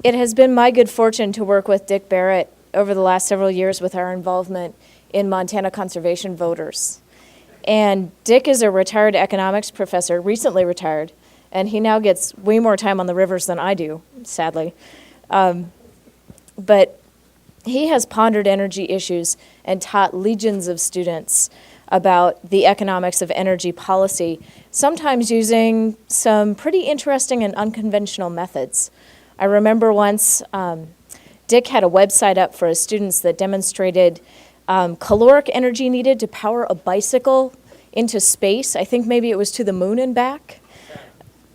It has been my good fortune to work with Dick Barrett over the last several years with our involvement in Montana conservation voters. And Dick is a retired economics professor, recently retired, and he now gets way more time on the rivers than I do, sadly. But he has pondered energy issues and taught legions of students about the economics of energy policy, sometimes using some pretty interesting and unconventional methods. I remember once Dick had a website up for his students that demonstrated caloric energy needed to power a bicycle into space. I think maybe it was to the moon and back.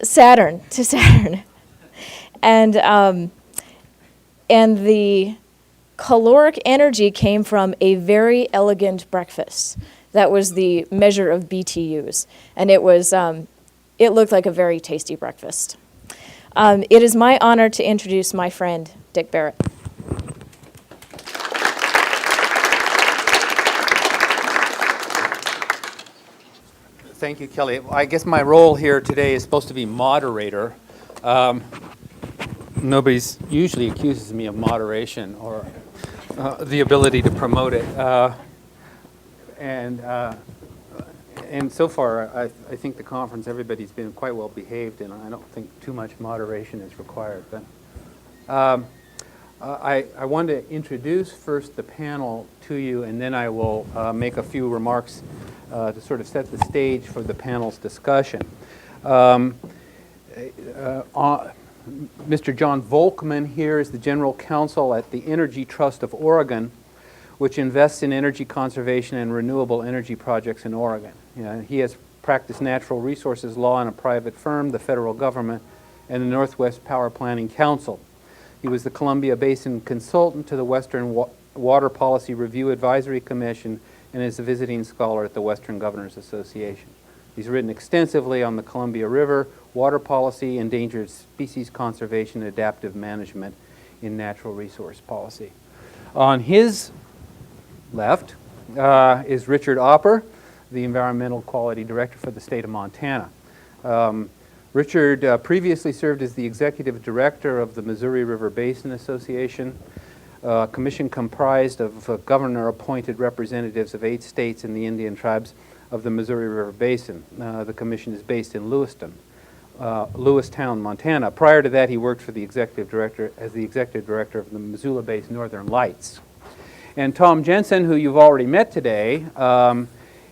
Saturn. And the caloric energy came from a very elegant breakfast. That was the measure of BTUs. And it looked like a very tasty breakfast. It is my honor to introduce my friend, Dick Barrett. Thank you, Kelly. I guess my role here today is supposed to be moderator. Nobody's usually accuses me of moderation or the ability to promote it. And so far, I think the conference, everybody's been quite well behaved, and I don't think too much moderation is required. But I want to introduce first the panel to you, and then I will make a few remarks to sort of set the stage for the panel's discussion. Mr. John Volkman here is the General Counsel at the Energy Trust of Oregon, which invests in energy conservation and renewable energy projects in Oregon. He has practiced natural resources law in a private firm, the federal government, and the Northwest Power Planning Council. He was the Columbia Basin consultant to the Western Water Policy Review Advisory Commission and is a visiting scholar at the Western Governors Association. He's written extensively on the Columbia River, water policy, endangered species conservation, and adaptive management in natural resource policy. On his left is Richard Opper, the Environmental Quality Director for the state of Montana. Richard previously served as the Executive Director of the Missouri River Basin Association, a commission comprised of governor-appointed representatives of 8 states and the Indian tribes of the Missouri River Basin. The commission is based in Lewistown, Montana. Prior to that, he worked for the Executive Director as the Executive Director of the Missoula-based Northern Lights. And Tom Jensen, who you've already met today,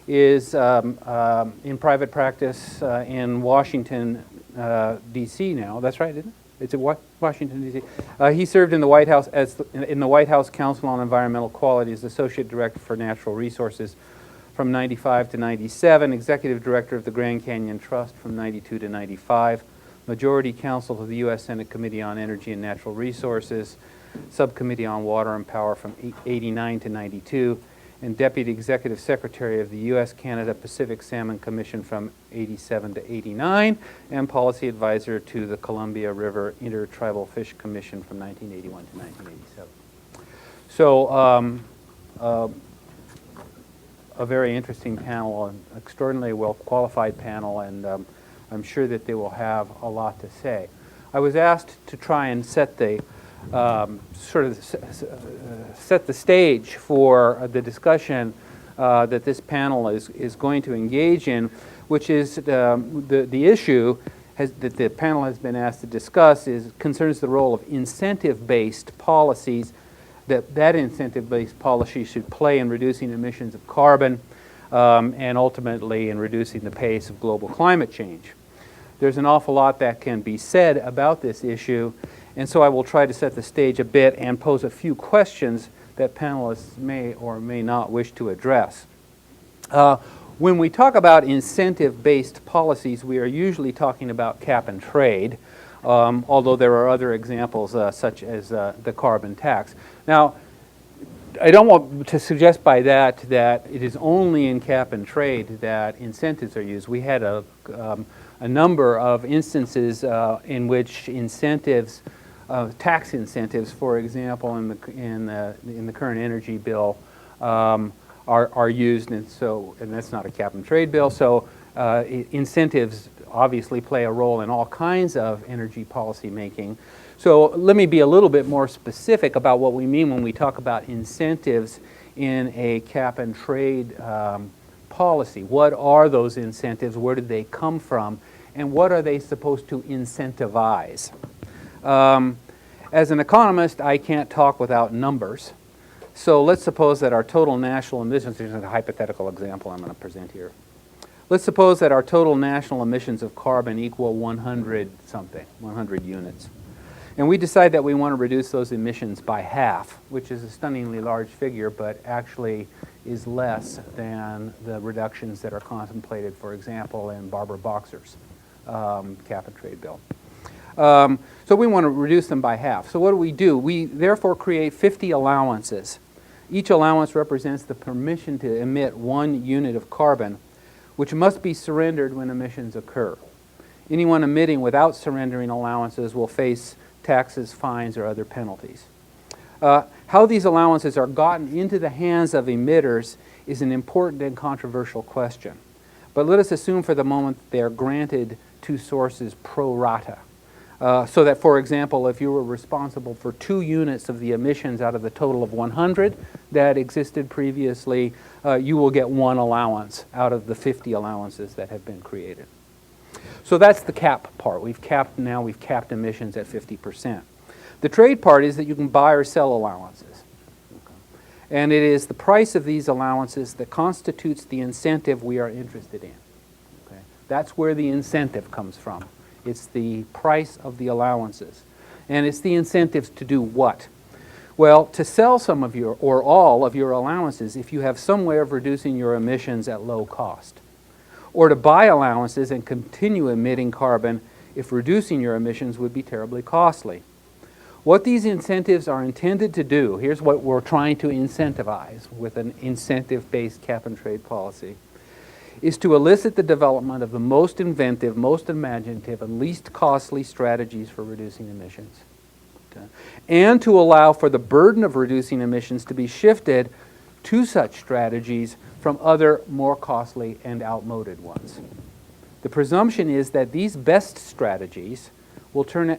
is in private practice in Washington, D.C. now. That's right, isn't it? It's in Washington, D.C. He served in the White House in the White House Council on Environmental Quality as Associate Director for Natural Resources from 95 to 97, Executive Director of the Grand Canyon Trust from 92 to 95, Majority Counsel to the U.S. Senate Committee on Energy and Natural Resources, Subcommittee on Water and Power from 89 to 92, and Deputy Executive Secretary of the U.S.-Canada Pacific Salmon Commission from 87 to 89, and Policy Advisor to the Columbia River Intertribal Fish Commission from 1981 to 1987. So a very interesting panel, an extraordinarily well-qualified panel, and I'm sure that they will have a lot to say. I was asked to try and set the set the stage for the discussion that this panel is going to engage in, which is the issue that the panel has been asked to discuss concerns the role of incentive-based policies, that incentive-based policy should play in reducing emissions of carbon and ultimately in reducing the pace of global climate change. There's an awful lot that can be said about this issue, and so I will try to set the stage a bit and pose a few questions that panelists may or may not wish to address. When we talk about incentive-based policies, we are usually talking about cap and trade, although there are other examples such as the carbon tax. Now, I don't want to suggest by that it is only in cap and trade that incentives are used. We had a number of instances in which incentives, tax incentives, for example, in the current energy bill, are used, and that's not a cap and trade bill. So incentives obviously play a role in all kinds of energy policy making. So let me be a little bit more specific about what we mean when we talk about incentives in a cap and trade policy. What are those incentives? Where did they come from? And what are they supposed to incentivize? As an economist, I can't talk without numbers. So let's suppose that our total national emissions, this is a hypothetical example I'm going to present here. Let's suppose that our total national emissions of carbon equal 100 something, 100 units. And we decide that we want to reduce those emissions by half, which is a stunningly large figure, but actually is less than the reductions that are contemplated, for example, in Barbara Boxer's cap and trade bill. So we want to reduce them by half. So what do? We therefore create 50 allowances. Each allowance represents the permission to emit 1 unit of carbon, which must be surrendered when emissions occur. Anyone emitting without surrendering allowances will face taxes, fines, or other penalties. How these allowances are gotten into the hands of emitters is an important and controversial question. But let us assume for the moment they are granted to sources pro rata. So that, for example, if you were responsible for 2 units of the emissions out of the total of 100 that existed previously, you will get 1 allowance out of the 50 allowances that have been created. So that's the cap part. We've capped emissions at 50%. The trade part is that you can buy or sell allowances. And it is the price of these allowances that constitutes the incentive we are interested in. Okay? That's where the incentive comes from. It's the price of the allowances. And it's the incentives to do what? Well, to sell some of your, or all of your allowances if you have some way of reducing your emissions at low cost. Or to buy allowances and continue emitting carbon if reducing your emissions would be terribly costly. What these incentives are intended to do, here's what we're trying to incentivize with an incentive-based cap and trade policy, is to elicit the development of the most inventive, most imaginative, and least costly strategies for reducing emissions. Okay? And to allow for the burden of reducing emissions to be shifted to such strategies from other more costly and outmoded ones. The presumption is that these best strategies will turn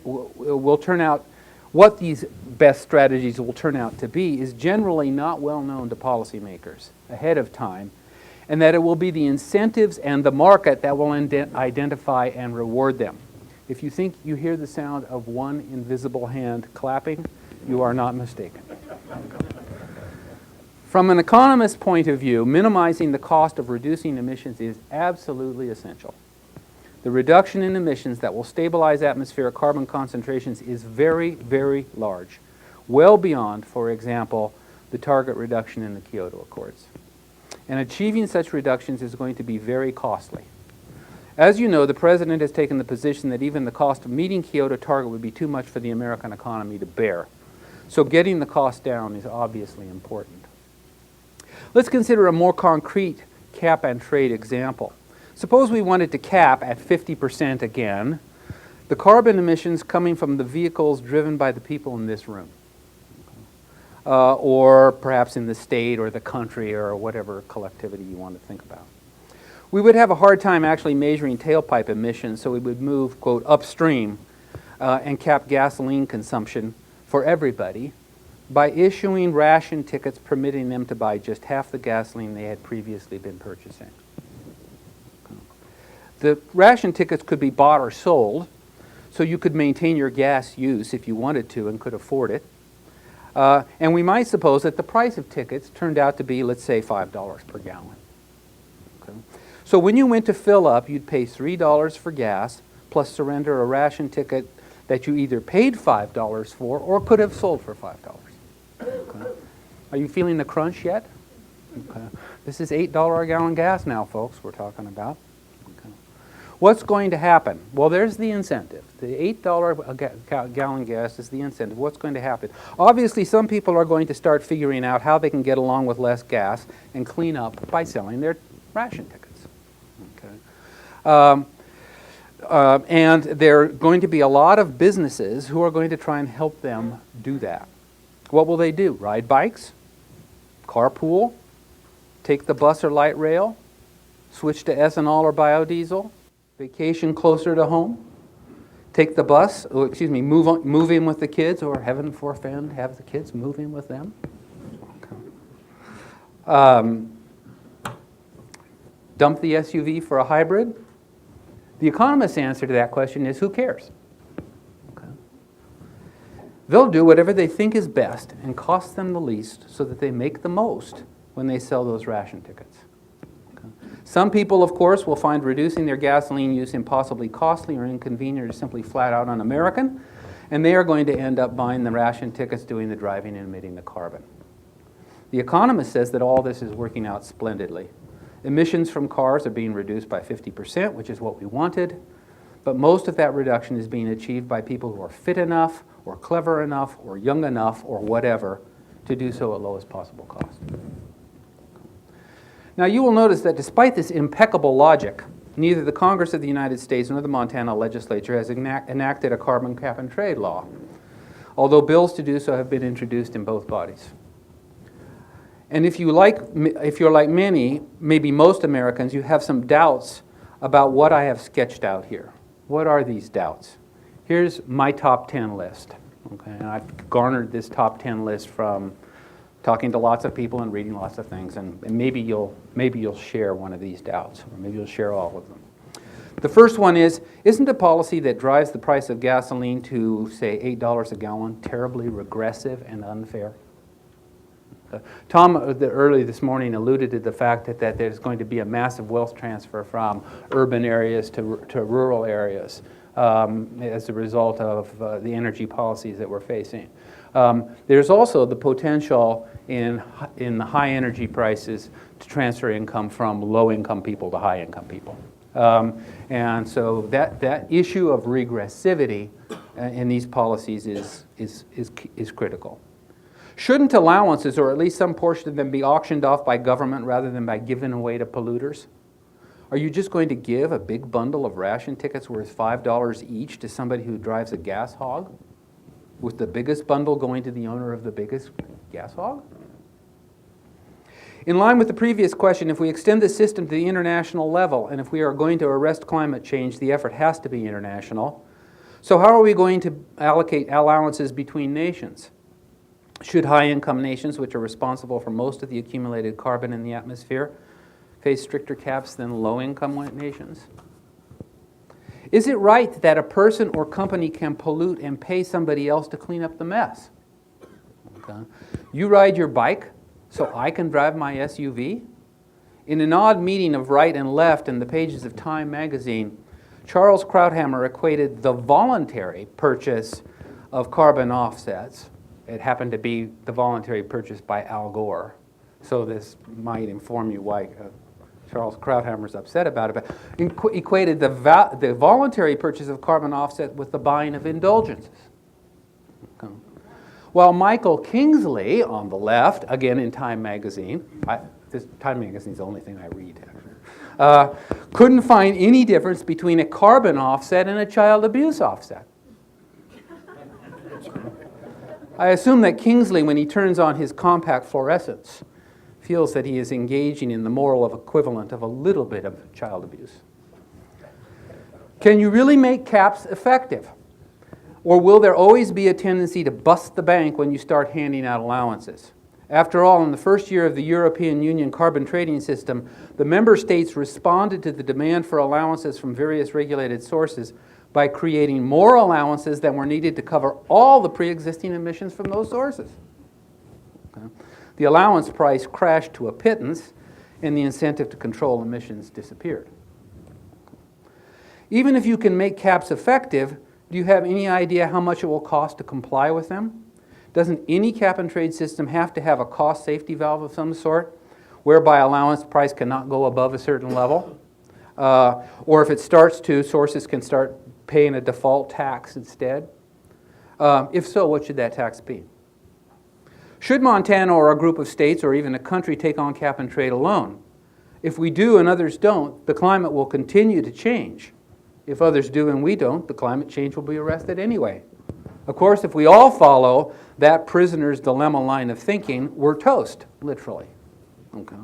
out, what these best strategies will turn out to be is generally not well known to policymakers ahead of time, and that it will be the incentives and the market that will identify and reward them. If you think you hear the sound of one invisible hand clapping, you are not mistaken. From an economist's point of view, minimizing the cost of reducing emissions is absolutely essential. The reduction in emissions that will stabilize atmospheric carbon concentrations is very, very large, well beyond, for example, the target reduction in the Kyoto Accords. And achieving such reductions is going to be very costly. As you know, the President has taken the position that even the cost of meeting Kyoto target would be too much for the American economy to bear. So getting the cost down is obviously important. Let's consider a more concrete cap and trade example. Suppose we wanted to cap at 50% again the carbon emissions coming from the vehicles driven by the people in this room. Or perhaps in the state or the country or whatever collectivity you want to think about. We would have a hard time actually measuring tailpipe emissions, so we would move, quote, upstream and cap gasoline consumption for everybody by issuing ration tickets permitting them to buy just half the gasoline they had previously been purchasing. The ration tickets could be bought or sold, so you could maintain your gas use if you wanted to and could afford it. And we might suppose that the price of tickets turned out to be, let's say, $5 per gallon. Okay. So when you went to fill up, you'd pay $3 for gas, plus surrender a ration ticket that you either paid $5 for or could have sold for $5. Okay. Are you feeling the crunch yet? Okay. This is $8 a gallon gas now, folks, we're talking about. Okay. What's going to happen? Well, there's the incentive. The $8 a gallon gas is the incentive. What's going to happen? Obviously, some people are going to start figuring out how they can get along with less gas and clean up by selling their ration tickets. Okay. And there are going to be a lot of businesses who are going to try and help them do that. What will they do? Ride bikes? Carpool? Take the bus or light rail? Switch to ethanol or biodiesel? Vacation closer to home? take the bus, move in with the kids, or heaven forfend, have the kids move in with them. Dump the SUV for a hybrid? The economist's answer to that question is, who cares? Okay. They'll do whatever they think is best and costs them the least so that they make the most when they sell those ration tickets. Okay. Some people, of course, will find reducing their gasoline use impossibly costly or inconvenient or simply flat out un-American, and they are going to end up buying the ration tickets, doing the driving, and emitting the carbon. The economist says that all this is working out splendidly. Emissions from cars are being reduced by 50%, which is what we wanted, but most of that reduction is being achieved by people who are fit enough, or clever enough, or young enough, or whatever, to do so at lowest possible cost. Now, you will notice that despite this impeccable logic, neither the Congress of the United States nor the Montana legislature has enacted a carbon cap and trade law, although bills to do so have been introduced in both bodies. And if you're like many, maybe most Americans, you have some doubts about what I have sketched out here. What are these doubts? Here's my top 10 list. Okay, and I've garnered this top 10 list from talking to lots of people and reading lots of things, and maybe you'll share one of these doubts, or maybe you'll share all of them. The first one is, isn't a policy that drives the price of gasoline to, say, $8 a gallon terribly regressive and unfair? Tom early this morning alluded to the fact that there's going to be a massive wealth transfer from urban areas to rural areas as a result of the energy policies that we're facing. There's also the potential in the high energy prices to transfer income from low-income people to high-income people. And so that issue of regressivity in these policies is critical. Shouldn't allowances, or at least some portion of them, be auctioned off by government rather than by giving away to polluters? Are you just going to give a big bundle of ration tickets worth $5 each to somebody who drives a gas hog, with the biggest bundle going to the owner of the biggest gas hog? In line with the previous question, if we extend the system to the international level, and if we are going to arrest climate change, the effort has to be international. So how are we going to allocate allowances between nations? Should high-income nations, which are responsible for most of the accumulated carbon in the atmosphere, face stricter caps than low-income nations? Is it right that a person or company can pollute and pay somebody else to clean up the mess? Okay. You ride your bike, so I can drive my SUV? In an odd meeting of right and left in the pages of Time magazine, Charles Krauthammer equated the voluntary purchase of carbon offsets. It happened to be the voluntary purchase by Al Gore. So this might inform you why Charles Krauthammer's upset about it. But equated the voluntary purchase of carbon offset with the buying of indulgences. Okay. While Michael Kingsley, on the left, again in Time magazine, Time magazine is the only thing I read, actually, couldn't find any difference between a carbon offset and a child abuse offset. I assume that Kingsley, when he turns on his compact fluorescents, feels that he is engaging in the moral equivalent of a little bit of child abuse. Can you really make caps effective? Or will there always be a tendency to bust the bank when you start handing out allowances? After all, in the first year of the European Union carbon trading system, the member states responded to the demand for allowances from various regulated sources by creating more allowances than were needed to cover all the pre-existing emissions from those sources. Okay. The allowance price crashed to a pittance, and the incentive to control emissions disappeared. Even if you can make caps effective, do you have any idea how much it will cost to comply with them? Doesn't any cap and trade system have to have a cost safety valve of some sort, whereby allowance price cannot go above a certain level? Or if it starts to, sources can start paying a default tax instead? If so, what should that tax be? Should Montana or a group of states or even a country take on cap and trade alone? If we do and others don't, the climate will continue to change. If others do and we don't, the climate change will be arrested anyway. Of course, if we all follow that prisoner's dilemma line of thinking, we're toast, literally. Okay.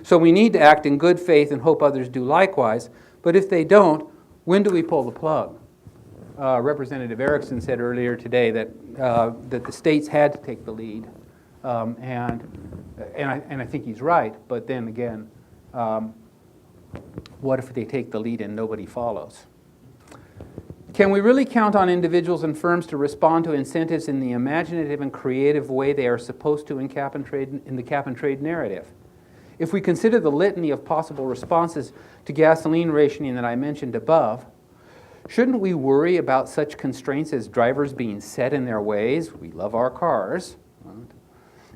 So we need to act in good faith and hope others do likewise, but if they don't, when do we pull the plug? Representative Erickson said earlier today that that the states had to take the lead, and I think he's right. But then again, what if they take the lead and nobody follows? Can we really count on individuals and firms to respond to incentives in the imaginative and creative way they are supposed to in the cap and trade narrative? If we consider the litany of possible responses to gasoline rationing that I mentioned above, shouldn't we worry about such constraints as drivers being set in their ways? We love our cars.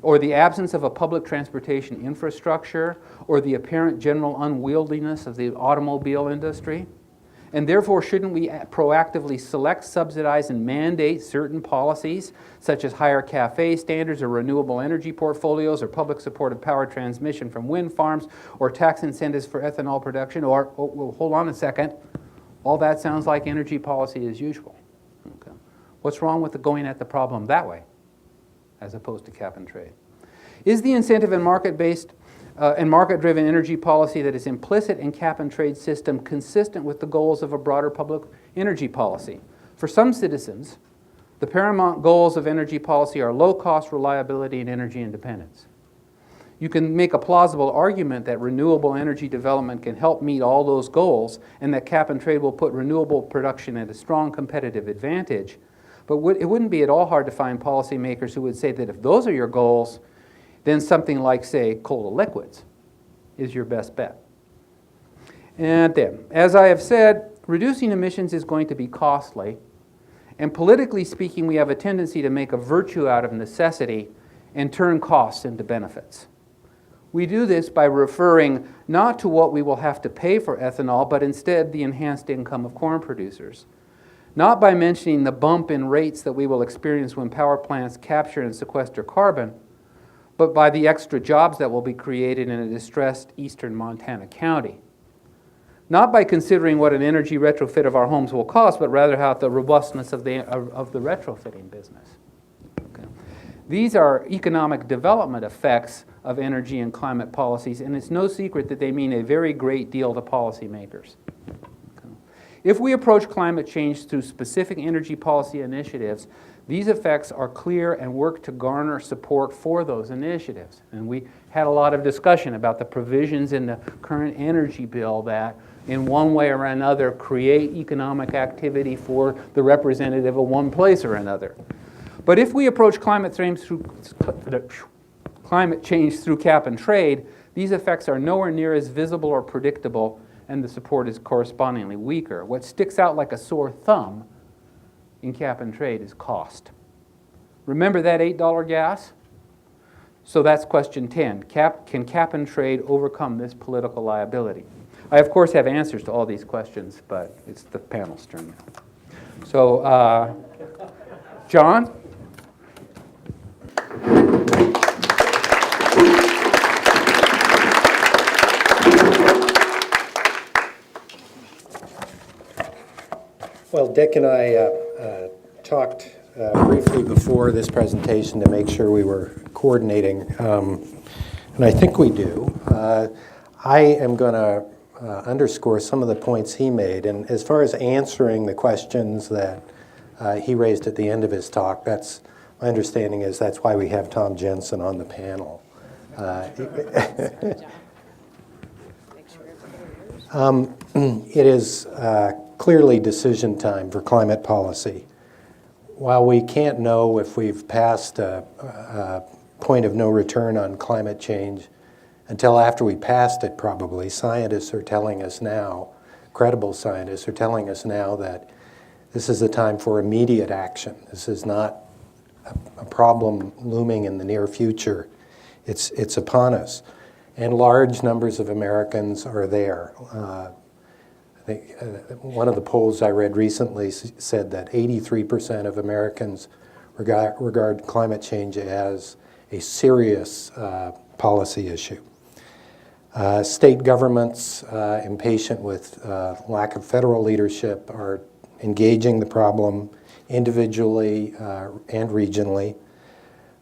Or the absence of a public transportation infrastructure, or the apparent general unwieldiness of the automobile industry? And therefore, shouldn't we proactively select, subsidize, and mandate certain policies, such as higher CAFE standards, or renewable energy portfolios, or public support of power transmission from wind farms, or tax incentives for ethanol production, or, oh, well, hold on a second, all that sounds like energy policy as usual. Okay. What's wrong with going at the problem that way, as opposed to cap and trade? Is the incentive and market-based and market-driven energy policy that is implicit in cap and trade system consistent with the goals of a broader public energy policy? For some citizens, the paramount goals of energy policy are low cost, reliability, and energy independence. You can make a plausible argument that renewable energy development can help meet all those goals, and that cap and trade will put renewable production at a strong competitive advantage. But it wouldn't be at all hard to find policymakers who would say that if those are your goals, then something like, say, coal to liquids is your best bet. And then, as I have said, reducing emissions is going to be costly, and politically speaking, we have a tendency to make a virtue out of necessity and turn costs into benefits. We do this by referring not to what we will have to pay for ethanol, but instead the enhanced income of corn producers. Not by mentioning the bump in rates that we will experience when power plants capture and sequester carbon, but by the extra jobs that will be created in a distressed eastern Montana county. Not by considering what an energy retrofit of our homes will cost, but rather how the robustness of the retrofitting business. Okay. These are economic development effects of energy and climate policies, and it's no secret that they mean a very great deal to policymakers. Okay. If we approach climate change through specific energy policy initiatives, these effects are clear and work to garner support for those initiatives. And we had a lot of discussion about the provisions in the current energy bill that, in one way or another, create economic activity for the representative of one place or another. But if we approach climate change through cap and trade, these effects are nowhere near as visible or predictable, and the support is correspondingly weaker. What sticks out like a sore thumb in cap and trade is cost. Remember that $8 gas? So that's question 10. Can cap and trade overcome this political liability? I, of course, have answers to all these questions, but it's the panel's turn now. So, John? Well, Dick and I talked briefly before this presentation to make sure we were coordinating, and I think we do. I am going to underscore some of the points he made, and as far as answering the questions that he raised at the end of his talk, that's my understanding is that's why we have Tom Jensen on the panel. It is clearly decision time for climate policy. While we can't know if we've passed a point of no return on climate change until after we passed it, probably, scientists are telling us now, credible scientists are telling us now that this is the time for immediate action. This is not a problem looming in the near future. It's upon us. And large numbers of Americans are there. I think one of the polls I read recently said that 83% of Americans regard climate change as a serious policy issue. State governments, impatient with lack of federal leadership, are engaging the problem individually and regionally.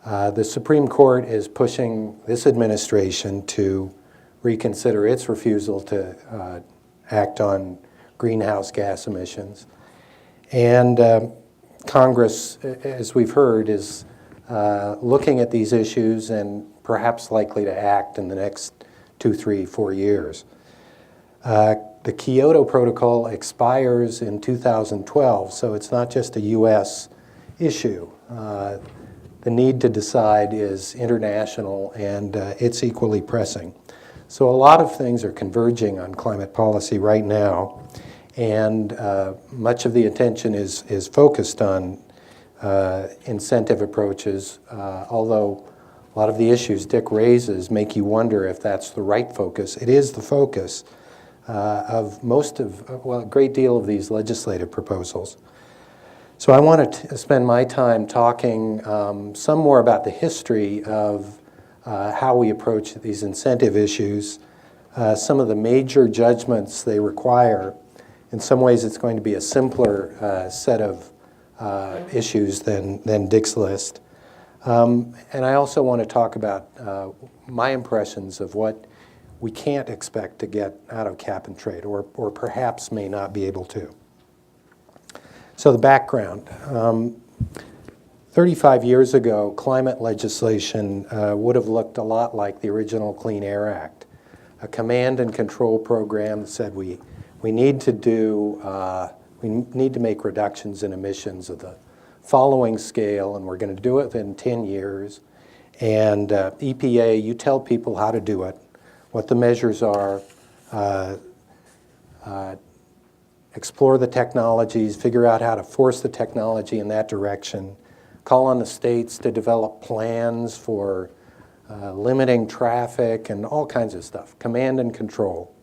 The Supreme Court is pushing this administration to reconsider its refusal to act on greenhouse gas emissions. And Congress, as we've heard, is looking at these issues and perhaps likely to act in the next 2, 3, 4 years. The Kyoto Protocol expires in 2012, so it's not just a U.S. issue. The need to decide is international, and it's equally pressing. So a lot of things are converging on climate policy right now, and much of the attention is focused on incentive approaches, although a lot of the issues Dick raises make you wonder if that's the right focus. It is the focus of a great deal of these legislative proposals. So I want to spend my time talking some more about the history of how we approach these incentive issues, some of the major judgments they require. In some ways, it's going to be a simpler set of issues than Dick's list. And I also want to talk about my impressions of what we can't expect to get out of cap and trade, or perhaps may not be able to. So the background. 35 years ago, climate legislation would have looked a lot like the original Clean Air Act, a command and control program that said we need to make reductions in emissions of the following scale, and we're going to do it within 10 years. And EPA, you tell people how to do it, what the measures are, explore the technologies, figure out how to force the technology in that direction, call on the states to develop plans for limiting traffic and all kinds of stuff, command and control.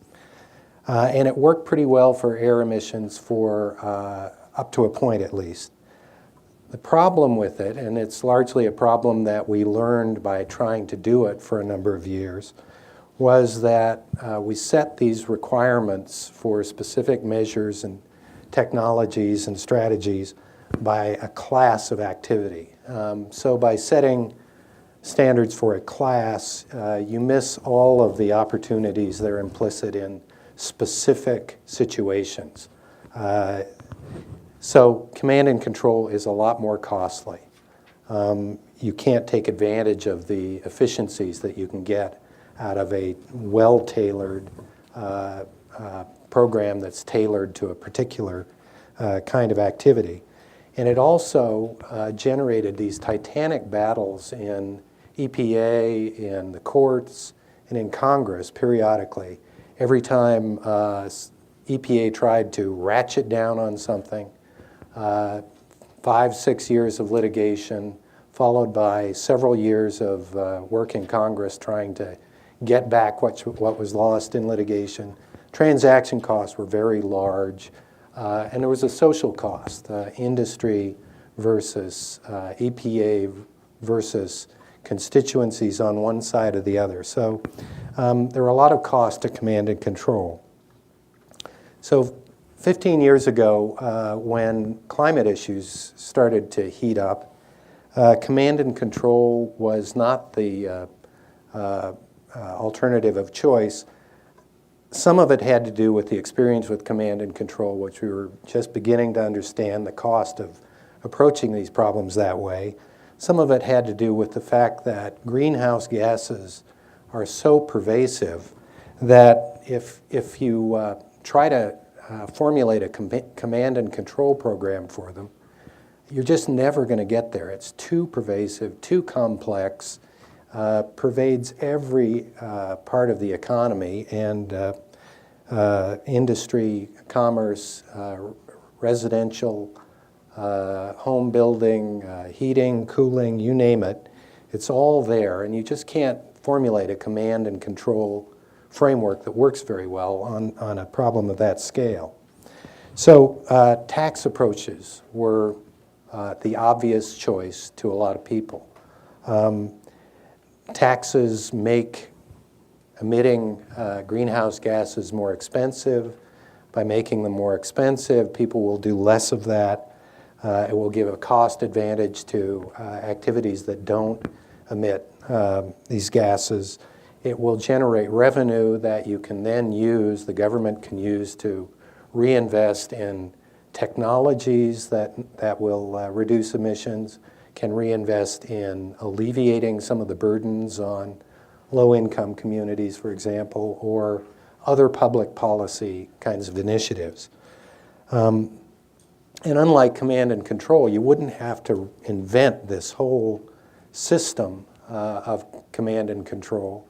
And it worked pretty well for air emissions for up to a point at least. The problem with it, and it's largely a problem that we learned by trying to do it for a number of years, was that we set these requirements for specific measures and technologies and strategies by a class of activity. So by setting standards for a class, you miss all of the opportunities that are implicit in specific situations. So command and control is a lot more costly. You can't take advantage of the efficiencies that you can get out of a well-tailored program that's tailored to a particular kind of activity. And it also generated these titanic battles in EPA, in the courts, and in Congress periodically. Every time EPA tried to ratchet down on something, 5, 6 years of litigation, followed by several years of work in Congress trying to get back what was lost in litigation. Transaction costs were very large, and there was a social cost, industry versus EPA versus constituencies on one side or the other. So there were a lot of costs to command and control. So 15 years ago, when climate issues started to heat up, command and control was not the alternative of choice. Some of it had to do with the experience with command and control, which we were just beginning to understand the cost of approaching these problems that way. Some of it had to do with the fact that greenhouse gases are so pervasive that if you try to formulate a command and control program for them, you're just never going to get there. It's too pervasive, too complex, pervades every part of the economy, and industry, commerce, residential, home building, heating, cooling, you name it. It's all there, and you just can't formulate a command and control framework that works very well on a problem of that scale. So tax approaches were the obvious choice to a lot of people. Taxes make emitting greenhouse gases more expensive. By making them more expensive, people will do less of that. It will give a cost advantage to activities that don't emit these gases. It will generate revenue that you can then use, the government can use to reinvest in technologies that will reduce emissions, can reinvest in alleviating some of the burdens on low-income communities, for example, or other public policy kinds of initiatives. And unlike command and control, you wouldn't have to invent this whole system of command and control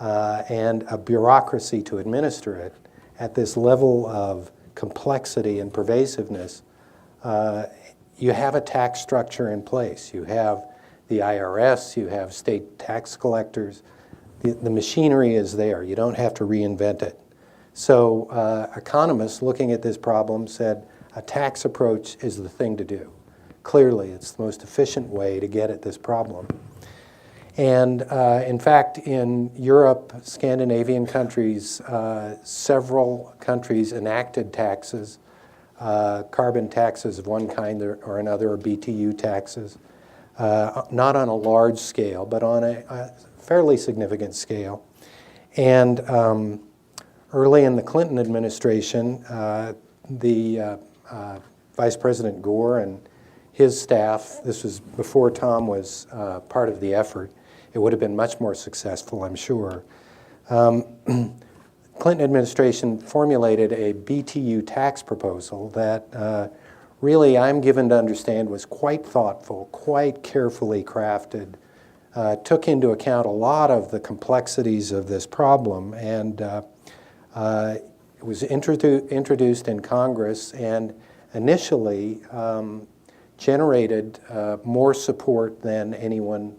and a bureaucracy to administer it at this level of complexity and pervasiveness. You have a tax structure in place. You have the IRS, you have state tax collectors. The machinery is there. You don't have to reinvent it. So economists looking at this problem said a tax approach is the thing to do. Clearly, it's the most efficient way to get at this problem. And in fact, in Europe, Scandinavian countries, several countries enacted taxes, carbon taxes of one kind or another, or BTU taxes, not on a large scale, but on a fairly significant scale. And early in the Clinton administration, Vice President Gore and his staff, this was before Tom was part of the effort, it would have been much more successful, I'm sure. Clinton administration formulated a BTU tax proposal that really I'm given to understand was quite thoughtful, quite carefully crafted, took into account a lot of the complexities of this problem, and it was introduced in Congress and initially generated more support than anyone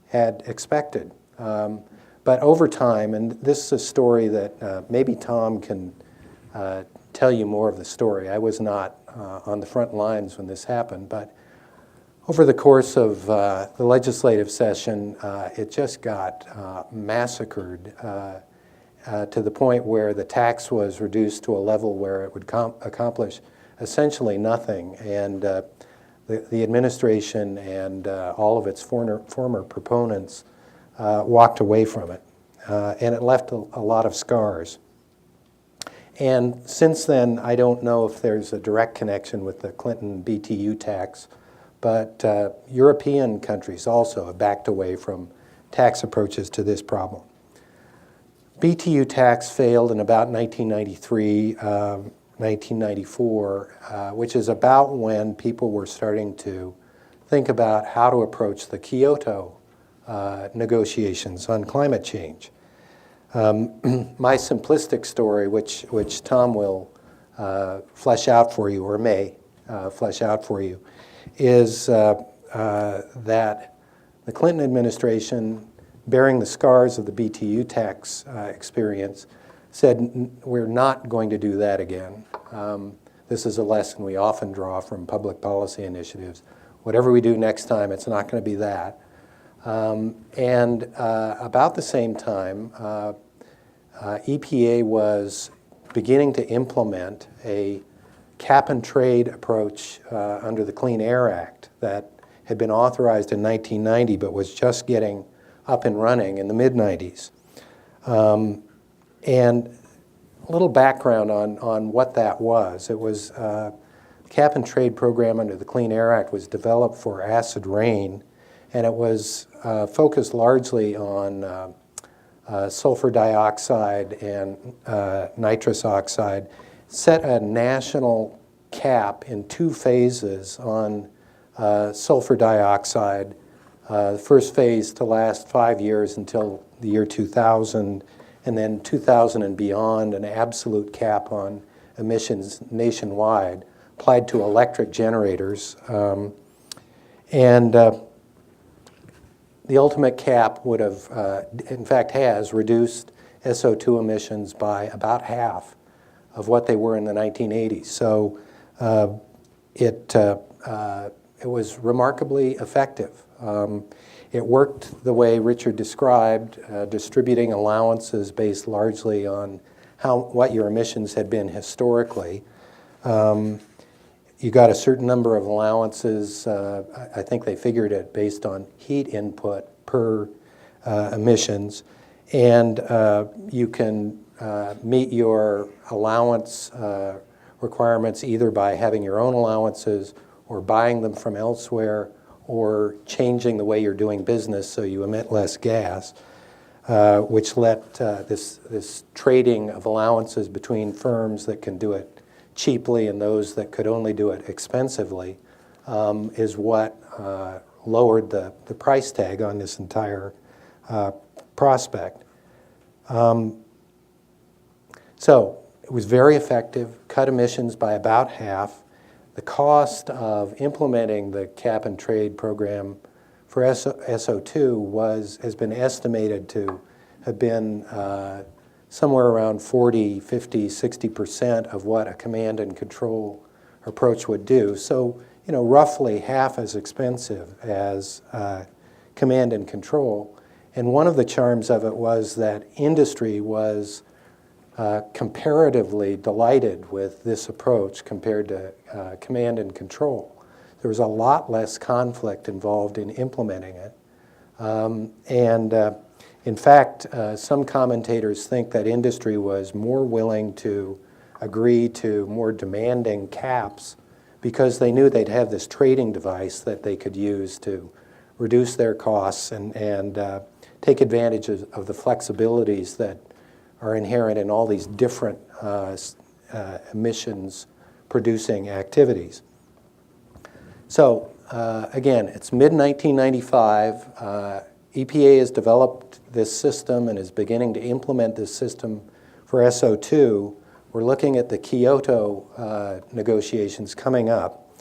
had expected. But over time, and this is a story that maybe Tom can tell you more of the story. I was not on the front lines when this happened, but over the course of the legislative session, it just got massacred to the point where the tax was reduced to a level where it would accomplish essentially nothing. And the administration and all of its former proponents walked away from it. And it left a lot of scars. And since then, I don't know if there's a direct connection with the Clinton BTU tax, but European countries also have backed away from tax approaches to this problem. BTU tax failed in about 1993, 1994, which is about when people were starting to think about how to approach the Kyoto negotiations on climate change. My simplistic story, which Tom will flesh out for you, or may flesh out for you, is that the Clinton administration, bearing the scars of the BTU tax experience, said we're not going to do that again. This is a lesson we often draw from public policy initiatives. Whatever we do next time, it's not going to be that. And about the same time, EPA was beginning to implement a cap-and-trade approach under the Clean Air Act that had been authorized in 1990 but was just getting up and running in the mid-90s. And a little background on what that was. It was the cap-and-trade program under the Clean Air Act was developed for acid rain, and it was focused largely on sulfur dioxide and nitrous oxide, set a national cap in 2 phases on sulfur dioxide. The first phase to last 5 years until the year 2000, and then 2000 and beyond, an absolute cap on emissions nationwide, applied to electric generators. The ultimate cap would have, in fact has, reduced SO2 emissions by about half of what they were in the 1980s. So it was remarkably effective. It worked the way Richard described, distributing allowances based largely on what your emissions had been historically. You got a certain number of allowances. I think they figured it based on heat input per emissions. And you can meet your allowance or requirements either by having your own allowances or buying them from elsewhere or changing the way you're doing business so you emit less gas, which let this trading of allowances between firms that can do it cheaply and those that could only do it expensively is what lowered the price tag on this entire prospect. So it was very effective, cut emissions by about half. The cost of implementing the cap and trade program for SO2 has been estimated to have been somewhere around 40, 50, 60% of what a command and control approach would do. So, roughly half as expensive as command and control. And one of the charms of it was that industry was comparatively delighted with this approach compared to command and control. There was a lot less conflict involved in implementing it. In fact, some commentators think that industry was more willing to agree to more demanding caps because they knew they'd have this trading device that they could use to reduce their costs and take advantage of the flexibilities that are inherent in all these different emissions producing activities. So again, it's mid-1995. EPA has developed this system and is beginning to implement this system for SO2. We're looking at the Kyoto negotiations coming up.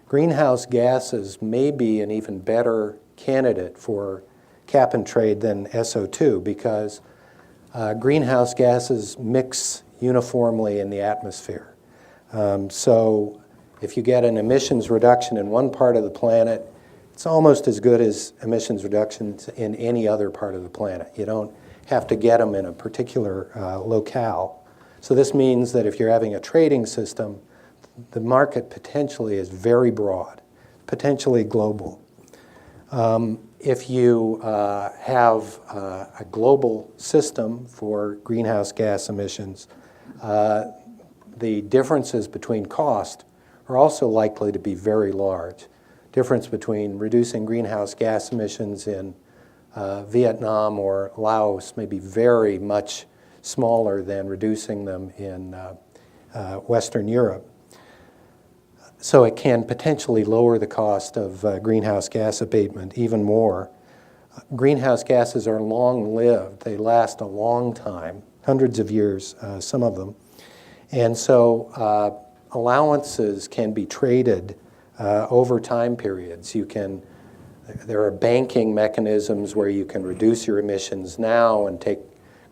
Greenhouse gases may be an even better candidate for cap and trade than SO2 because greenhouse gases mix uniformly in the atmosphere. So if you get an emissions reduction in one part of the planet, it's almost as good as emissions reductions in any other part of the planet. You don't have to get them in a particular locale. So this means that if you're having a trading system, the market potentially is very broad, potentially global. If you have a global system for greenhouse gas emissions, the differences between cost are also likely to be very large. Difference between reducing greenhouse gas emissions in Vietnam or Laos may be very much smaller than reducing them in Western Europe. So it can potentially lower the cost of greenhouse gas abatement even more. Greenhouse gases are long-lived. They last a long time, hundreds of years, some of them. And so allowances can be traded over time periods. There are banking mechanisms where you can reduce your emissions now and take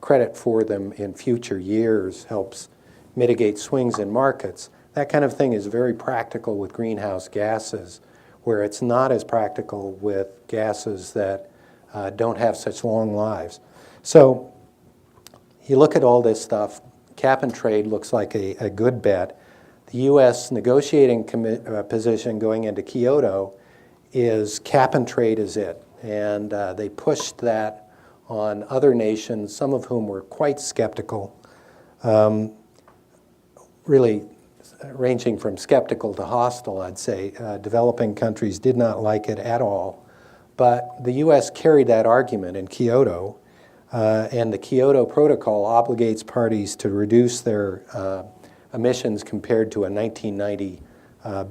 credit for them in future years, helps mitigate swings in markets. That kind of thing is very practical with greenhouse gases, where it's not as practical with gases that don't have such long lives. So you look at all this stuff, cap and trade looks like a good bet. The U.S. negotiating position going into Kyoto is cap and trade is it. And they pushed that on other nations, some of whom were quite skeptical, really ranging from skeptical to hostile, I'd say. Developing countries did not like it at all. But the U.S. carried that argument in Kyoto, and the Kyoto Protocol obligates parties to reduce their emissions compared to a 1990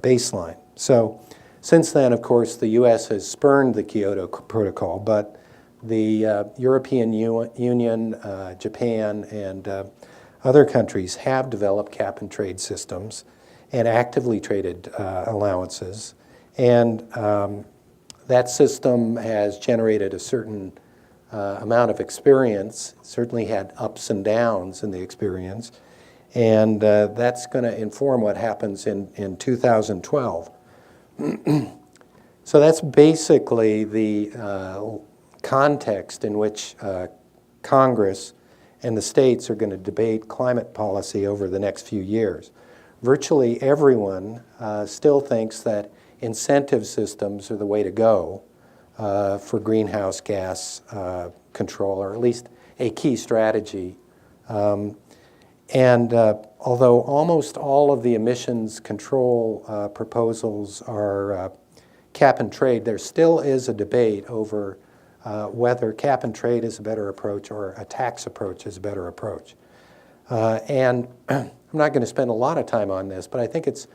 baseline. So since then, of course, the U.S. has spurned the Kyoto Protocol, but the European Union, Japan, and other countries have developed cap and trade systems and actively traded allowances. And that system has generated a certain amount of experience, certainly had ups and downs in the experience. And that's going to inform what happens in 2012. So that's basically the context in which Congress and the states are going to debate climate policy over the next few years. Virtually everyone still thinks that incentive systems are the way to go for greenhouse gas control, or at least a key strategy. And although almost all of the emissions control proposals are cap and trade, there still is a debate over whether cap and trade is a better approach or a tax approach is a better approach. And I'm not going to spend a lot of time on this, but I think it's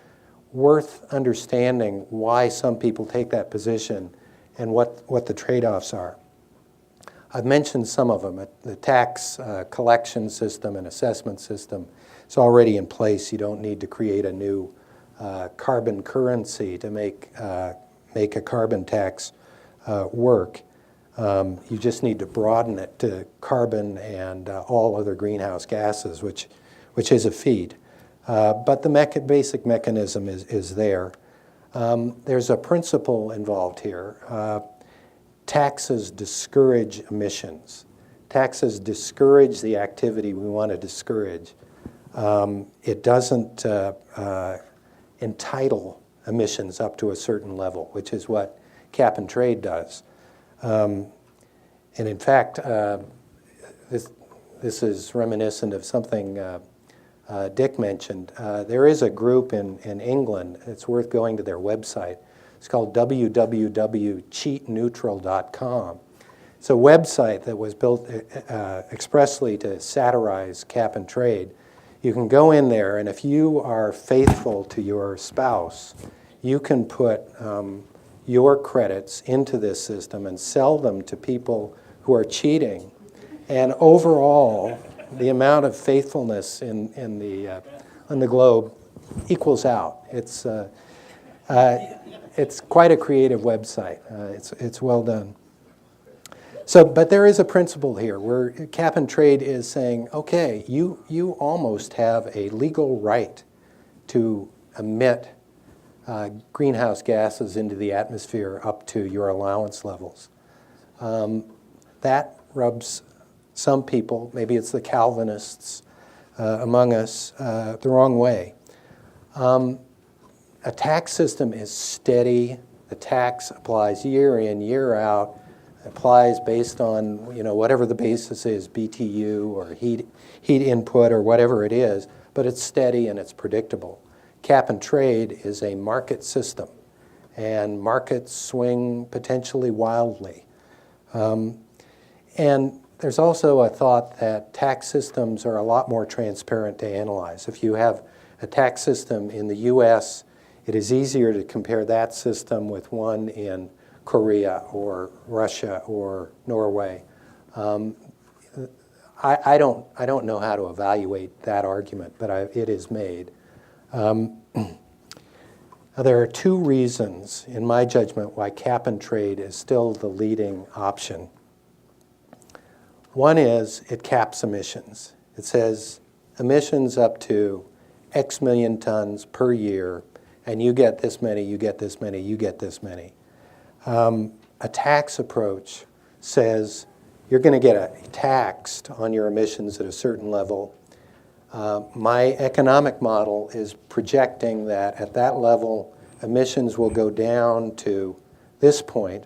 worth understanding why some people take that position and what the trade-offs are. I've mentioned some of them. The tax collection system and assessment system is already in place. You don't need to create a new carbon currency to make a carbon tax work. You just need to broaden it to carbon and all other greenhouse gases, which is a feat. But the basic mechanism is there. There's a principle involved here. Taxes discourage emissions. Taxes discourage the activity we want to discourage. It doesn't entitle emissions up to a certain level, which is what cap and trade does. And in fact, this is reminiscent of something Dick mentioned. There is a group in England, it's worth going to their website. It's called www.cheatneutral.com. It's a website that was built expressly to satirize cap and trade. You can go in there, and if you are faithful to your spouse, you can put your credits into this system and sell them to people who are cheating. And overall, the amount of faithfulness on the globe equals out. It's quite a creative website. It's well done. But there is a principle here where cap and trade is saying, okay, you almost have a legal right to emit greenhouse gases into the atmosphere up to your allowance levels. That rubs some people, maybe it's the Calvinists among us, the wrong way. A tax system is steady. The tax applies year in, year out. It applies based on whatever the basis is, BTU or heat input or whatever it is, but it's steady and it's predictable. Cap and trade is a market system, and markets swing potentially wildly. And there's also a thought that tax systems are a lot more transparent to analyze. If you have a tax system in the US, it is easier to compare that system with one in Korea or Russia or Norway. I don't know how to evaluate that argument, but it is made. There are two reasons, in my judgment, why cap and trade is still the leading option. One is it caps emissions. It says emissions up to X million tons per year, and you get this many, you get this many, you get this many. A tax approach says you're going to get taxed on your emissions at a certain level. My economic model is projecting that at that level, emissions will go down to this point,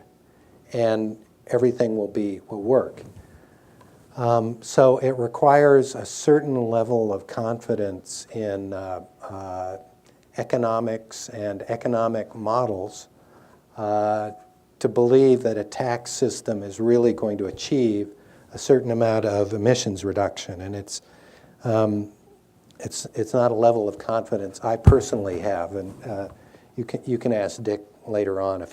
and everything will work. So it requires a certain level of confidence in economics and economic models to believe that a tax system is really going to achieve a certain amount of emissions reduction. And it's not a level of confidence I personally have. And you can ask Dick later on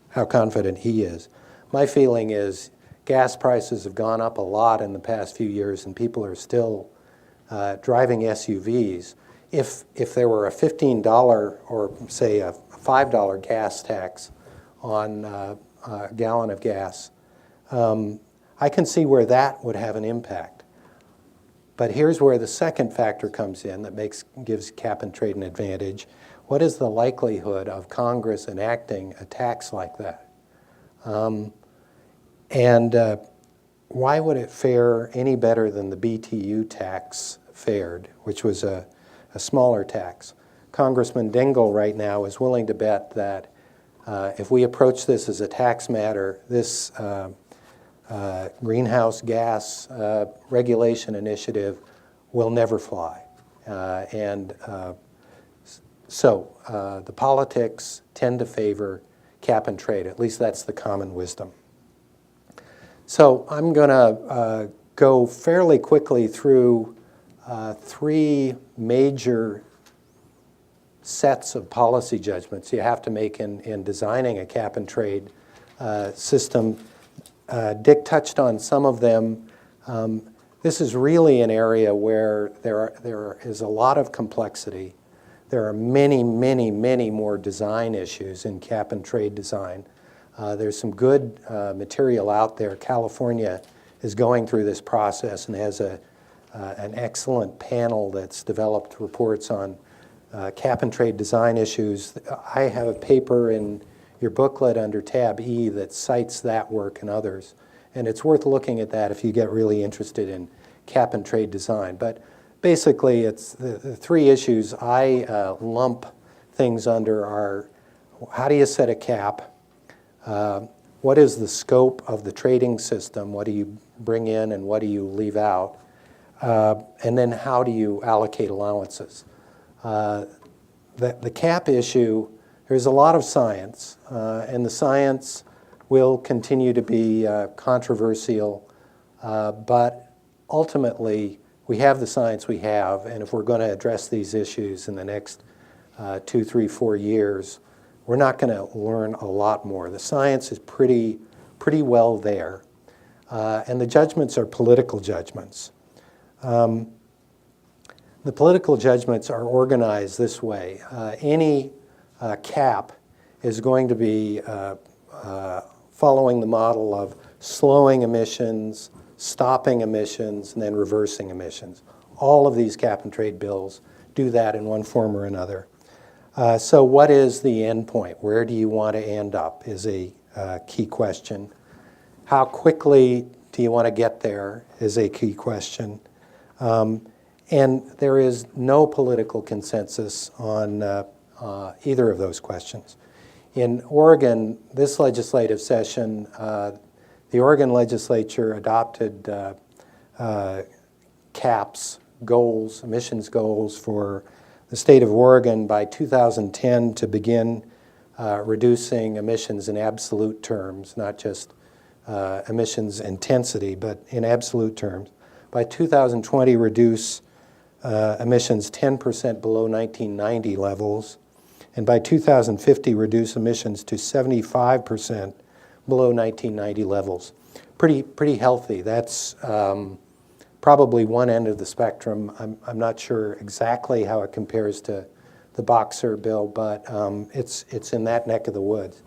how confident he is. My feeling is gas prices have gone up a lot in the past few years, and people are still driving SUVs. If there were a $15 or say a $5 gas tax on a gallon of gas, I can see where that would have an impact. But here's where the second factor comes in that gives cap and trade an advantage. What is the likelihood of Congress enacting a tax like that? And why would it fare any better than the BTU tax fared, which was a smaller tax? Congressman Dingell right now is willing to bet that if we approach this as a tax matter, this greenhouse gas regulation initiative will never fly. So the politics tend to favor cap and trade. At least that's the common wisdom. So I'm going to go fairly quickly through three major sets of policy judgments you have to make in designing a cap and trade system. Dick touched on some of them. This is really an area where there is a lot of complexity. There are many, many, many more design issues in cap and trade design. There's some good material out there. California is going through this process and has an excellent panel that's developed reports on cap and trade design issues. I have a paper in your booklet under tab E that cites that work and others. And it's worth looking at that if you get really interested in cap and trade design. But basically, it's the three issues I lump things under are: how do you set a cap? What is the scope of the trading system? What do you bring in and what do you leave out? And then how do you allocate allowances? The cap issue, there's a lot of science, and the science will continue to be controversial, but ultimately we have the science we have, and if we're going to address these issues in the next 2, 3, 4 years, we're not going to learn a lot more. The science is pretty well there, and the judgments are political judgments. The political judgments are organized this way. Any cap is going to be following the model of slowing emissions, stopping emissions, and then reversing emissions. All of these cap and trade bills do that in one form or another. So what is the end point? Where do you want to end up is a key question. How quickly do you want to get there is a key question. And there is no political consensus on either of those questions. In Oregon, this legislative session, the Oregon legislature adopted caps, goals, emissions goals for the state of Oregon by 2010 to begin reducing emissions in absolute terms, not just emissions intensity, but in absolute terms. By 2020, reduce emissions 10% below 1990 levels, and by 2050, reduce emissions to 75% below 1990 levels. Pretty healthy. That's probably one end of the spectrum. I'm not sure exactly how it compares to the Boxer bill, but it's in that neck of the woods.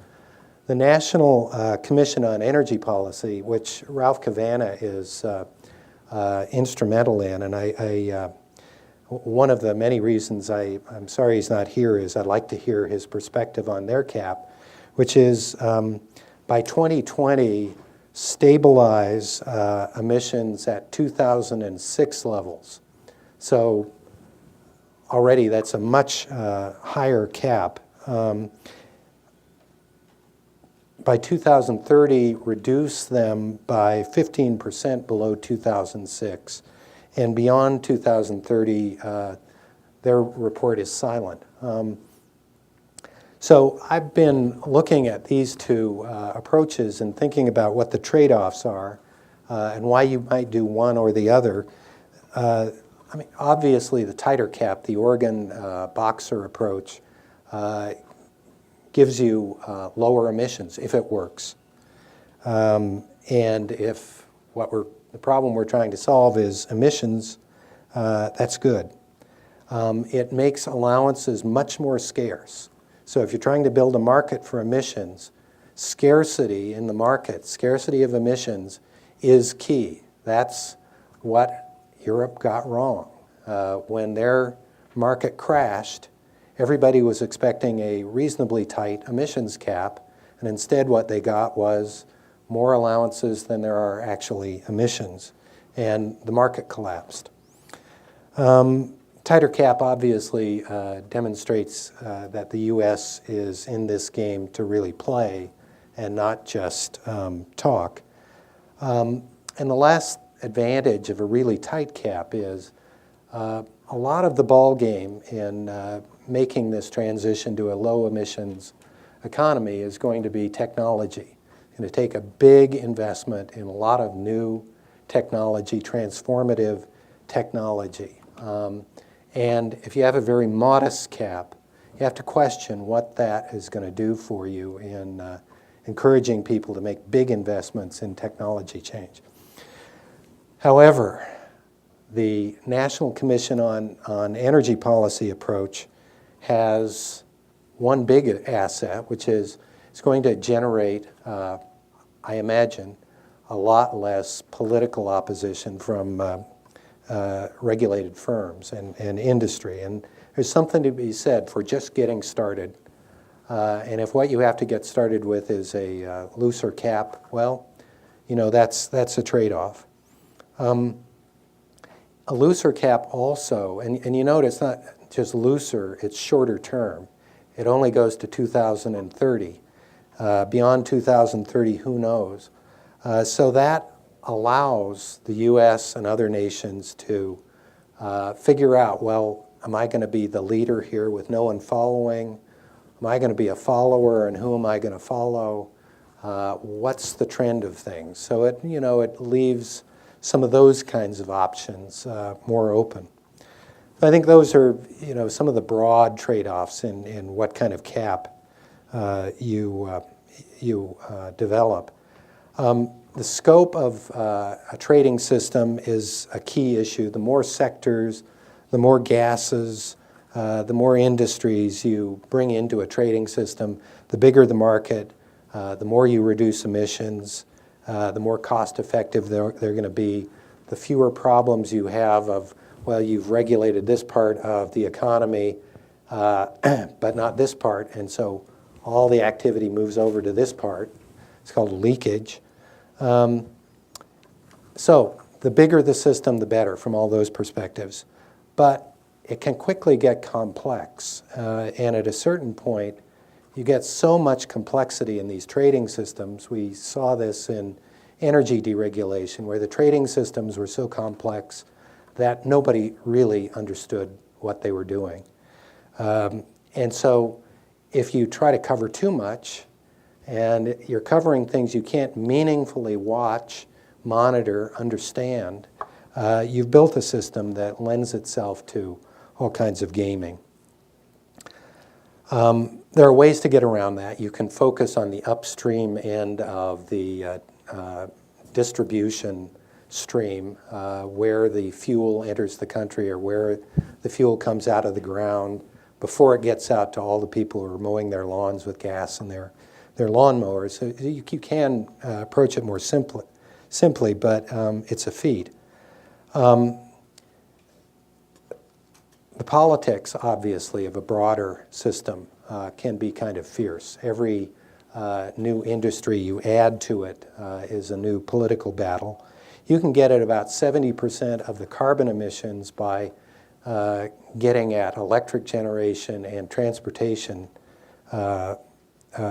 The National Commission on Energy Policy, which Ralph Cavanagh is instrumental in, and one of the many reasons I'm sorry he's not here is I'd like to hear his perspective on their cap, which is by 2020, stabilize emissions at 2006 levels. So already that's a much higher cap. By 2030, reduce them by 15% below 2006. And beyond 2030, their report is silent. So I've been looking at these two approaches and thinking about what the trade-offs are and why you might do one or the other. I mean, obviously, the tighter cap, the Oregon Boxer approach, gives you lower emissions if it works. And if the problem we're trying to solve is emissions, that's good. It makes allowances much more scarce. So if you're trying to build a market for emissions, scarcity in the market, scarcity of emissions is key. That's what Europe got wrong. When their market crashed, everybody was expecting a reasonably tight emissions cap, and instead what they got was more allowances than there are actually emissions, and the market collapsed. Tighter cap obviously demonstrates that the U.S. is in this game to really play and not just talk. And the last advantage of a really tight cap is a lot of the ball game in making this transition to a low emissions economy is going to be technology. It's going to take a big investment in a lot of new technology, transformative technology. And if you have a very modest cap, you have to question what that is going to do for you in encouraging people to make big investments in technology change. However, the National Commission on Energy Policy approach has one big asset, which is it's going to generate, I imagine, a lot less political opposition from regulated firms and industry. And there's something to be said for just getting started. And if what you have to get started with is a looser cap, well, you know, that's a trade-off. A looser cap also, and you notice it's not just looser, it's shorter term. It only goes to 2030. Beyond 2030, who knows? So that allows the U.S. and other nations to figure out, well, am I going to be the leader here with no one following? Am I going to be a follower, and who am I going to follow? What's the trend of things? So it leaves some of those kinds of options more open. I think those are some of the broad trade-offs in what kind of cap you develop. The scope of a trading system is a key issue. The more sectors, the more gases, the more industries you bring into a trading system, the bigger the market, the more you reduce emissions, the more cost-effective they're going to be, the fewer problems you have of, well, you've regulated this part of the economy, but not this part, and so all the activity moves over to this part. It's called leakage. So the bigger the system, the better from all those perspectives. But it can quickly get complex, and at a certain point, you get so much complexity in these trading systems. We saw this in energy deregulation, where the trading systems were so complex that nobody really understood what they were doing. And so if you try to cover too much, and you're covering things you can't meaningfully watch, monitor, understand, you've built a system that lends itself to all kinds of gaming. There are ways to get around that. You can focus on the upstream end of the distribution stream, where the fuel enters the country or where the fuel comes out of the ground before it gets out to all the people who are mowing their lawns with gas in their lawnmowers. So you can approach it more simply, but it's a feat. The politics, obviously, of a broader system can be kind of fierce. Every new industry you add to it is a new political battle. You can get at about 70% of the carbon emissions by getting at electric generation and transportation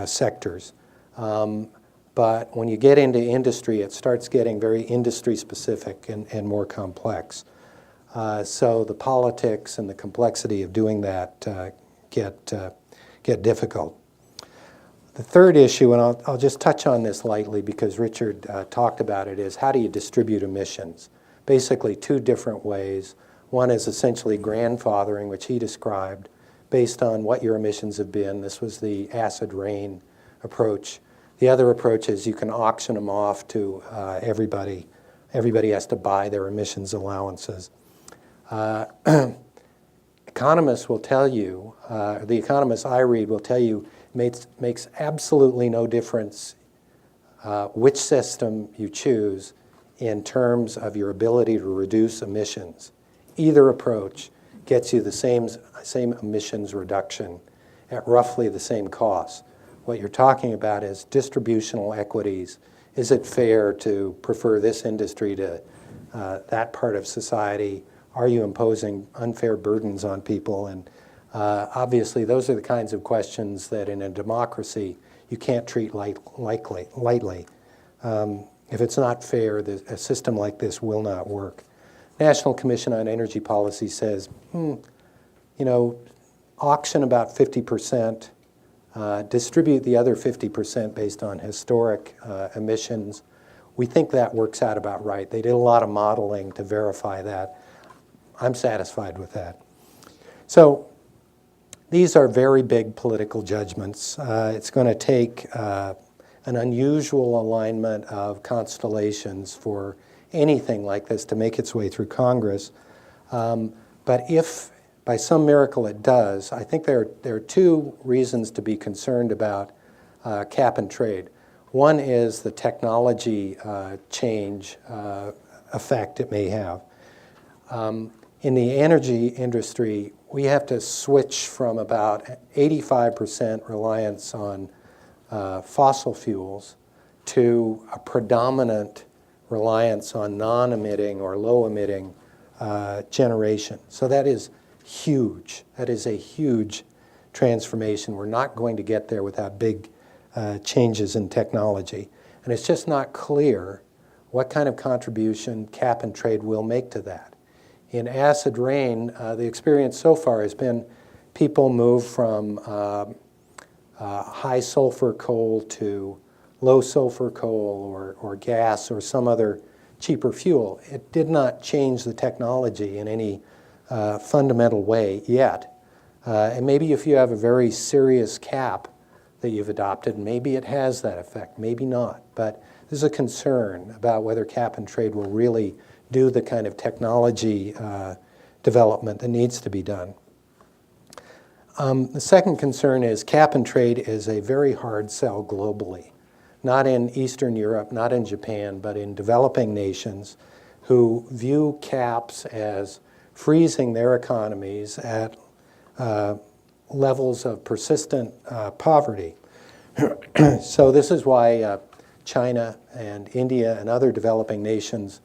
sectors. But when you get into industry, it starts getting very industry-specific and more complex. So the politics and the complexity of doing that get difficult. The third issue, and I'll just touch on this lightly because Richard talked about it, is how do you distribute emissions? Basically, two different ways. One is essentially grandfathering, which he described, based on what your emissions have been. This was the acid rain approach. The other approach is you can auction them off to everybody. Everybody has to buy their emissions allowances. Economists will tell you, the economists I read will tell you, makes absolutely no difference which system you choose in terms of your ability to reduce emissions. Either approach gets you the same emissions reduction at roughly the same cost. What you're talking about is distributional equities. Is it fair to prefer this industry to that part of society? Are you imposing unfair burdens on people? And obviously, those are the kinds of questions that in a democracy you can't treat lightly. If it's not fair, a system like this will not work. National Commission on Energy Policy says, auction about 50%, distribute the other 50% based on historic emissions. We think that works out about right. They did a lot of modeling to verify that. I'm satisfied with that. So these are very big political judgments. It's going to take an unusual alignment of constellations for anything like this to make its way through Congress. But if by some miracle it does, I think there are two reasons to be concerned about cap and trade. One is the technology change effect it may have. In the energy industry, we have to switch from about 85% reliance on fossil fuels to a predominant reliance on non-emitting or low-emitting generation. So that is huge. That is a huge transformation. We're not going to get there without big changes in technology. And it's just not clear what kind of contribution cap and trade will make to that. In acid rain, the experience so far has been people move from high sulfur coal to low sulfur coal or gas or some other cheaper fuel. It did not change the technology in any fundamental way yet. And maybe if you have a very serious cap that you've adopted, maybe it has that effect, maybe not. But there's a concern about whether cap and trade will really do the kind of technology development that needs to be done. The second concern is cap and trade is a very hard sell globally, not in Eastern Europe, not in Japan, but in developing nations who view caps as freezing their economies at levels of persistent poverty. So this is why China and India and other developing nations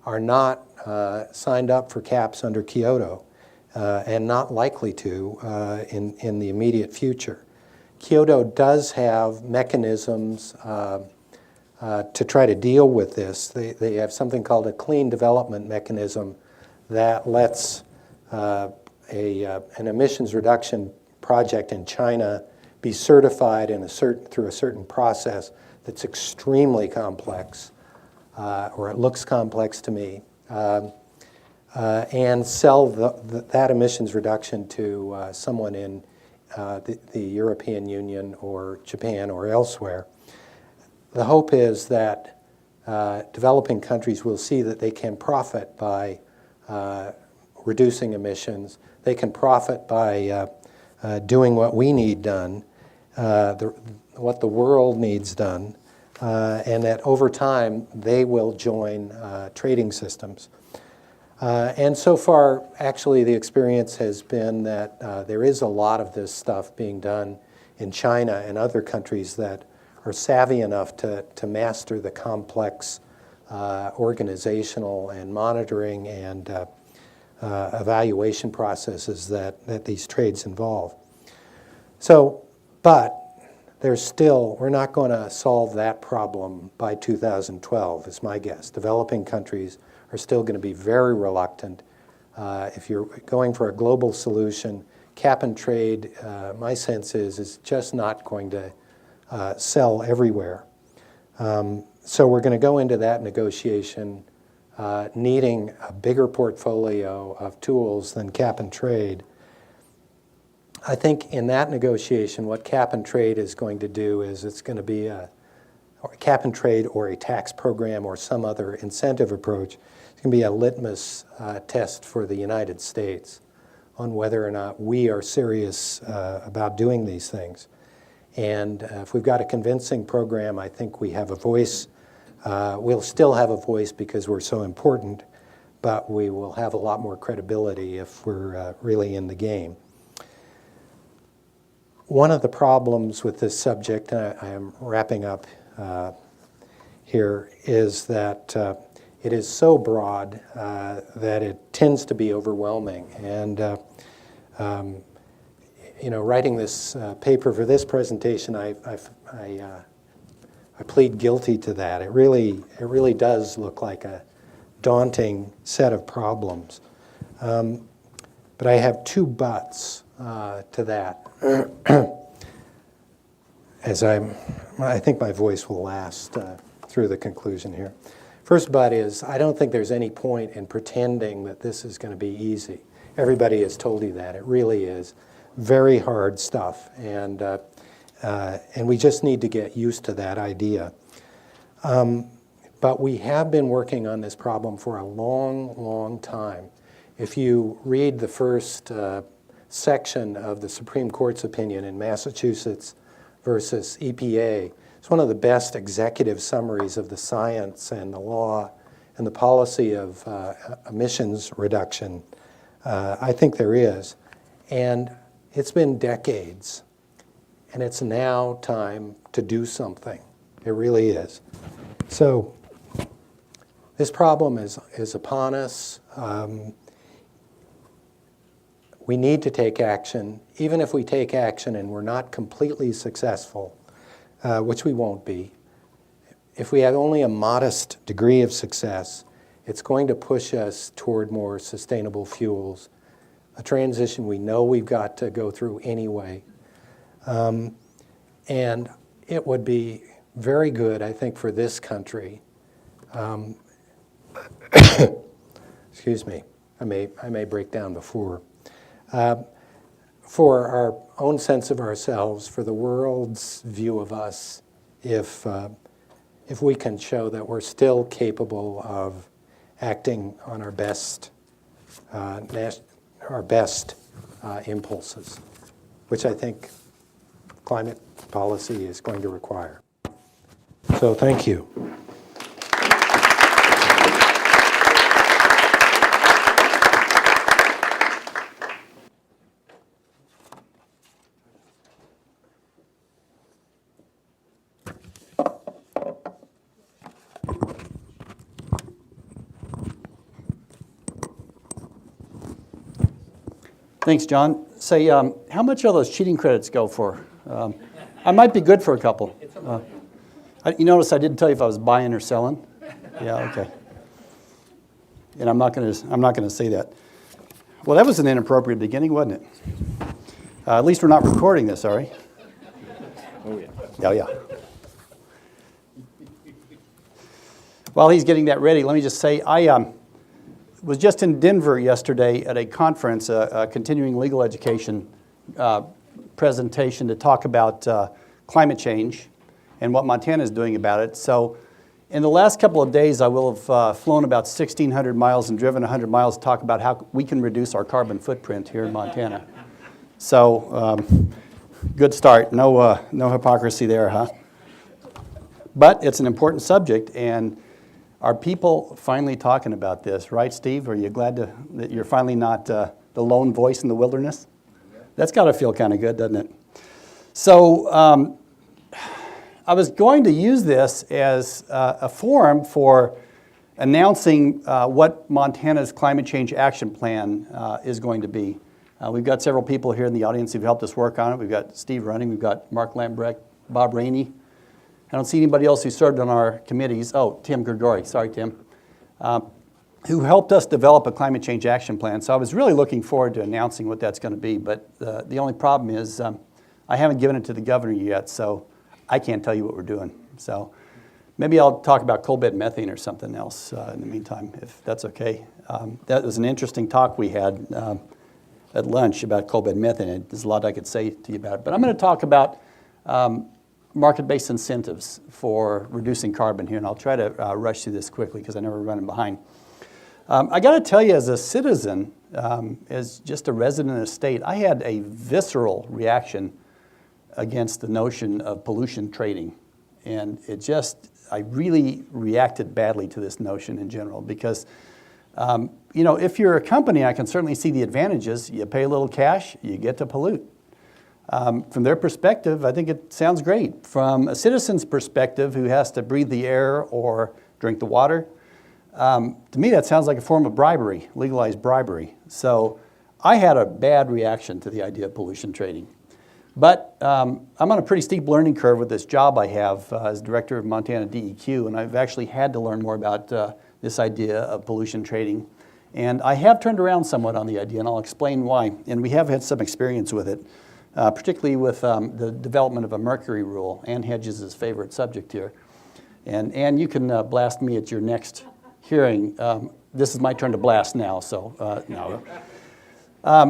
are not signed up for caps under Kyoto and not likely to in the immediate future. Kyoto does have mechanisms to try to deal with this. They have something called a clean development mechanism that lets an emissions reduction project in China be certified through a certain process that's extremely complex, or it looks complex to me, and sell that emissions reduction to someone in the European Union or Japan or elsewhere. The hope is that developing countries will see that they can profit by reducing emissions. They can profit by doing what we need done, what the world needs done, and that over time they will join trading systems. And so far, actually, the experience has been that there is a lot of this stuff being done in China and other countries that are savvy enough to master the complex organizational and monitoring and evaluation processes that these trades involve. So, but we're not going to solve that problem by 2012, is my guess. Developing countries are still going to be very reluctant. If you're going for a global solution, cap and trade, my sense is just not going to sell everywhere. So we're going to go into that negotiation needing a bigger portfolio of tools than cap and trade. I think in that negotiation, what cap and trade is going to do is it's going to be a cap and trade or a tax program or some other incentive approach. It's going to be a litmus test for the United States on whether or not we are serious about doing these things. And if we've got a convincing program, I think we have a voice. We'll still have a voice because we're so important, but we will have a lot more credibility if we're really in the game. One of the problems with this subject, and I am wrapping up here, is that it is so broad that it tends to be overwhelming. And writing this paper for this presentation, I plead guilty to that. It really does look like a daunting set of problems. But I have two buts to that. I think my voice will last through the conclusion here. First but is, I don't think there's any point in pretending that this is going to be easy. Everybody has told you that. It really is very hard stuff, and we just need to get used to that idea. But we have been working on this problem for a long, long time. If you read the first section of the Supreme Court's opinion in Massachusetts versus EPA, it's one of the best executive summaries of the science and the law and the policy of emissions reduction. I think there is. And it's been decades. And it's now time to do something. It really is. So this problem is upon us. We need to take action. Even if we take action and we're not completely successful, which we won't be, if we have only a modest degree of success, it's going to push us toward more sustainable fuels, a transition we know we've got to go through anyway. And it would be very good, I think, for this country. Excuse me, I may break down before. For our own sense of ourselves, for the world's view of us, if we can show that we're still capable of acting on our best impulses, which I think climate policy is going to require. So thank you. Thanks, John. Say, how much all those cheating credits go for? I might be good for a couple. You notice I didn't tell you if I was buying or selling? Yeah, okay. And I'm not going to say that. Well, that was an inappropriate beginning, wasn't it? At least we're not recording this, are we? Oh, yeah. Oh, yeah. While he's getting that ready, let me just say I was just in Denver yesterday at a conference, a continuing legal education presentation to talk about climate change and what Montana is doing about it. So in the last couple of days, I will have flown about 1,600 miles and driven 100 miles to talk about how we can reduce our carbon footprint here in Montana. So good start. No hypocrisy there, huh? But it's an important subject, and are people finally talking about this, right, Steve? Are you glad that you're finally not the lone voice in the wilderness? That's got to feel kind of good, doesn't it? So I was going to use this as a forum for announcing what Montana's climate change action plan is going to be. We've got several people here in the audience who've helped us work on it. We've got Steve Running, we've got Mark Lambrecht, Bob Rainey. I don't see anybody else who served on our committees. Oh, Tim Grigori, sorry, Tim, who helped us develop a climate change action plan. So I was really looking forward to announcing what that's going to be. But the only problem is I haven't given it to the governor yet, so I can't tell you what we're doing. So maybe I'll talk about coal bed methane or something else in the meantime, if that's okay. That was an interesting talk we had at lunch about coal bed methane. There's a lot I could say to you about it. But I'm going to talk about market-based incentives for reducing carbon here, and I'll try to rush through this quickly because I know we're running behind. I got to tell you, as a citizen, as just a resident of the state, I had a visceral reaction against the notion of pollution trading, and I really reacted badly to this notion in general because, if you're a company, I can certainly see the advantages. You pay a little cash, you get to pollute. From their perspective, I think it sounds great. From a citizen's perspective who has to breathe the air or drink the water, to me that sounds like a form of bribery, legalized bribery. So I had a bad reaction to the idea of pollution trading. But I'm on a pretty steep learning curve with this job I have as director of Montana DEQ, and I've actually had to learn more about this idea of pollution trading. And I have turned around somewhat on the idea, and I'll explain why. And we have had some experience with it, particularly with the development of a mercury rule. Ann Hedges' favorite subject here. And Ann, you can blast me at your next hearing. This is my turn to blast now, so no.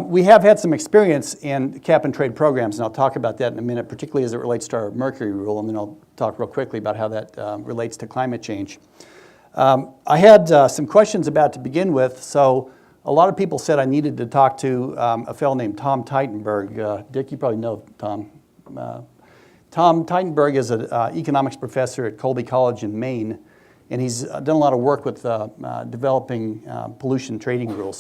We have had some experience in cap and trade programs, and I'll talk about that in a minute, particularly as it relates to our mercury rule, and then I'll talk real quickly about how that relates to climate change. I had some questions about to begin with, so a lot of people said I needed to talk to a fellow named Tom Teitenberg. Dick, you probably know Tom. Tom Teitenberg is an economics professor at Colby College in Maine, and he's done a lot of work with developing pollution trading rules.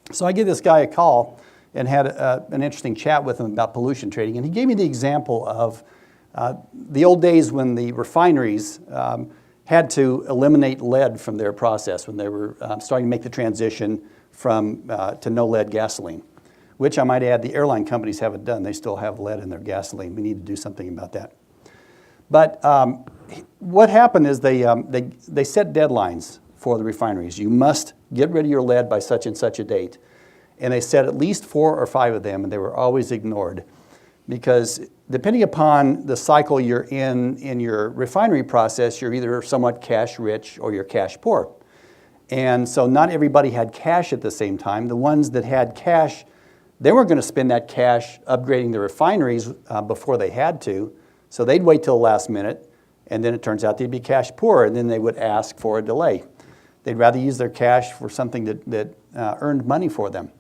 So I gave this guy a call and had an interesting chat with him about pollution trading, and he gave me the example of the old days when the refineries had to eliminate lead from their process when they were starting to make the transition to no lead gasoline, which I might add the airline companies haven't done. They still have lead in their gasoline. We need to do something about that. But what happened is they set deadlines for the refineries. You must get rid of your lead by such and such a date. And they set at least 4 or 5 of them, and they were always ignored. Because depending upon the cycle you're in your refinery process, you're either somewhat cash rich or you're cash poor. And so not everybody had cash at the same time. The ones that had cash, they weren't going to spend that cash upgrading the refineries before they had to. So they'd wait till the last minute, and then it turns out they'd be cash poor, and then they would ask for a delay. They'd rather use their cash for something that earned money for them.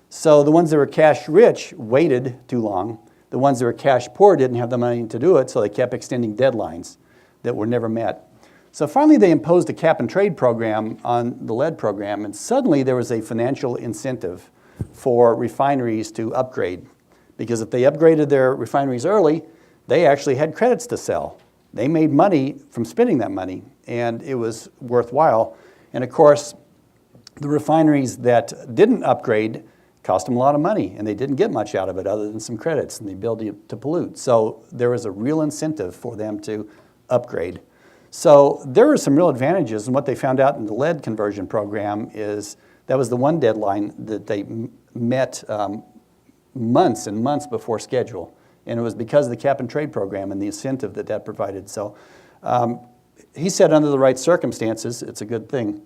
So the ones that were cash rich waited too long. The ones that were cash poor didn't have the money to do it, so they kept extending deadlines that were never met. So finally they imposed a cap and trade program on the lead program, and suddenly there was a financial incentive for refineries to upgrade. Because if they upgraded their refineries early, they actually had credits to sell. They made money from spending that money, and it was worthwhile. And of course, the refineries that didn't upgrade cost them a lot of money, and they didn't get much out of it other than some credits and the ability to pollute. So there was a real incentive for them to upgrade. So there were some real advantages, and what they found out in the lead conversion program is that was the one deadline that they met months and months before schedule. And it was because of the cap and trade program and the incentive that provided. So he said under the right circumstances, it's a good thing.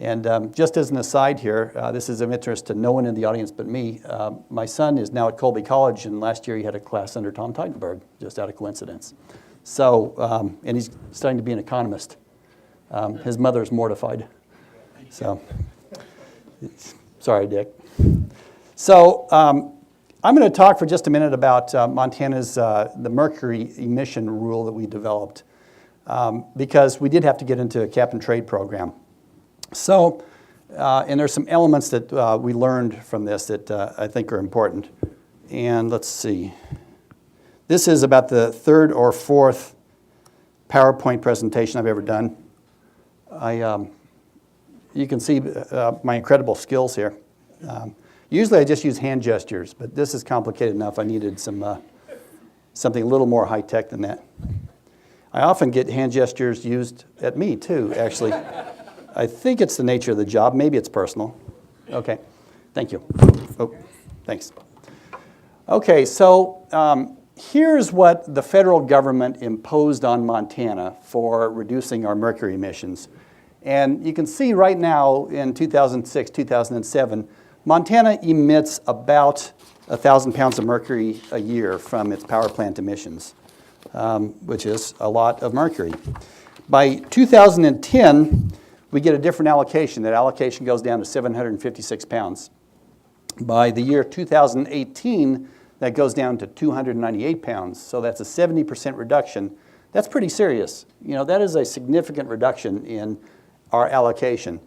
And just as an aside here, this is of interest to no one in the audience but me. My son is now at Colby College, and last year he had a class under Tom Teitenberg, just out of coincidence. So, and he's studying to be an economist. His mother's mortified. So, sorry, Dick. So, I'm going to talk for just a minute about Montana's the mercury emission rule that we developed, because we did have to get into a cap and trade program. So, and there's some elements that we learned from this that I think are important. And let's see. This is about the 3rd or 4th PowerPoint presentation I've ever done. You can see my incredible skills here. Usually I just use hand gestures, but this is complicated enough. I needed something a little more high-tech than that. I often get hand gestures used at me, too, actually. I think it's the nature of the job. Maybe it's personal. Okay, thank you. Oh, thanks. Okay, so here's what the federal government imposed on Montana for reducing our mercury emissions. And you can see right now in 2006, 2007, Montana emits about 1,000 pounds of mercury a year from its power plant emissions, which is a lot of mercury. By 2010, we get a different allocation. That allocation goes down to 756 pounds. By the year 2018, that goes down to 298 pounds. So that's a 70% reduction. That's pretty serious. You know, that is a significant reduction in our allocation.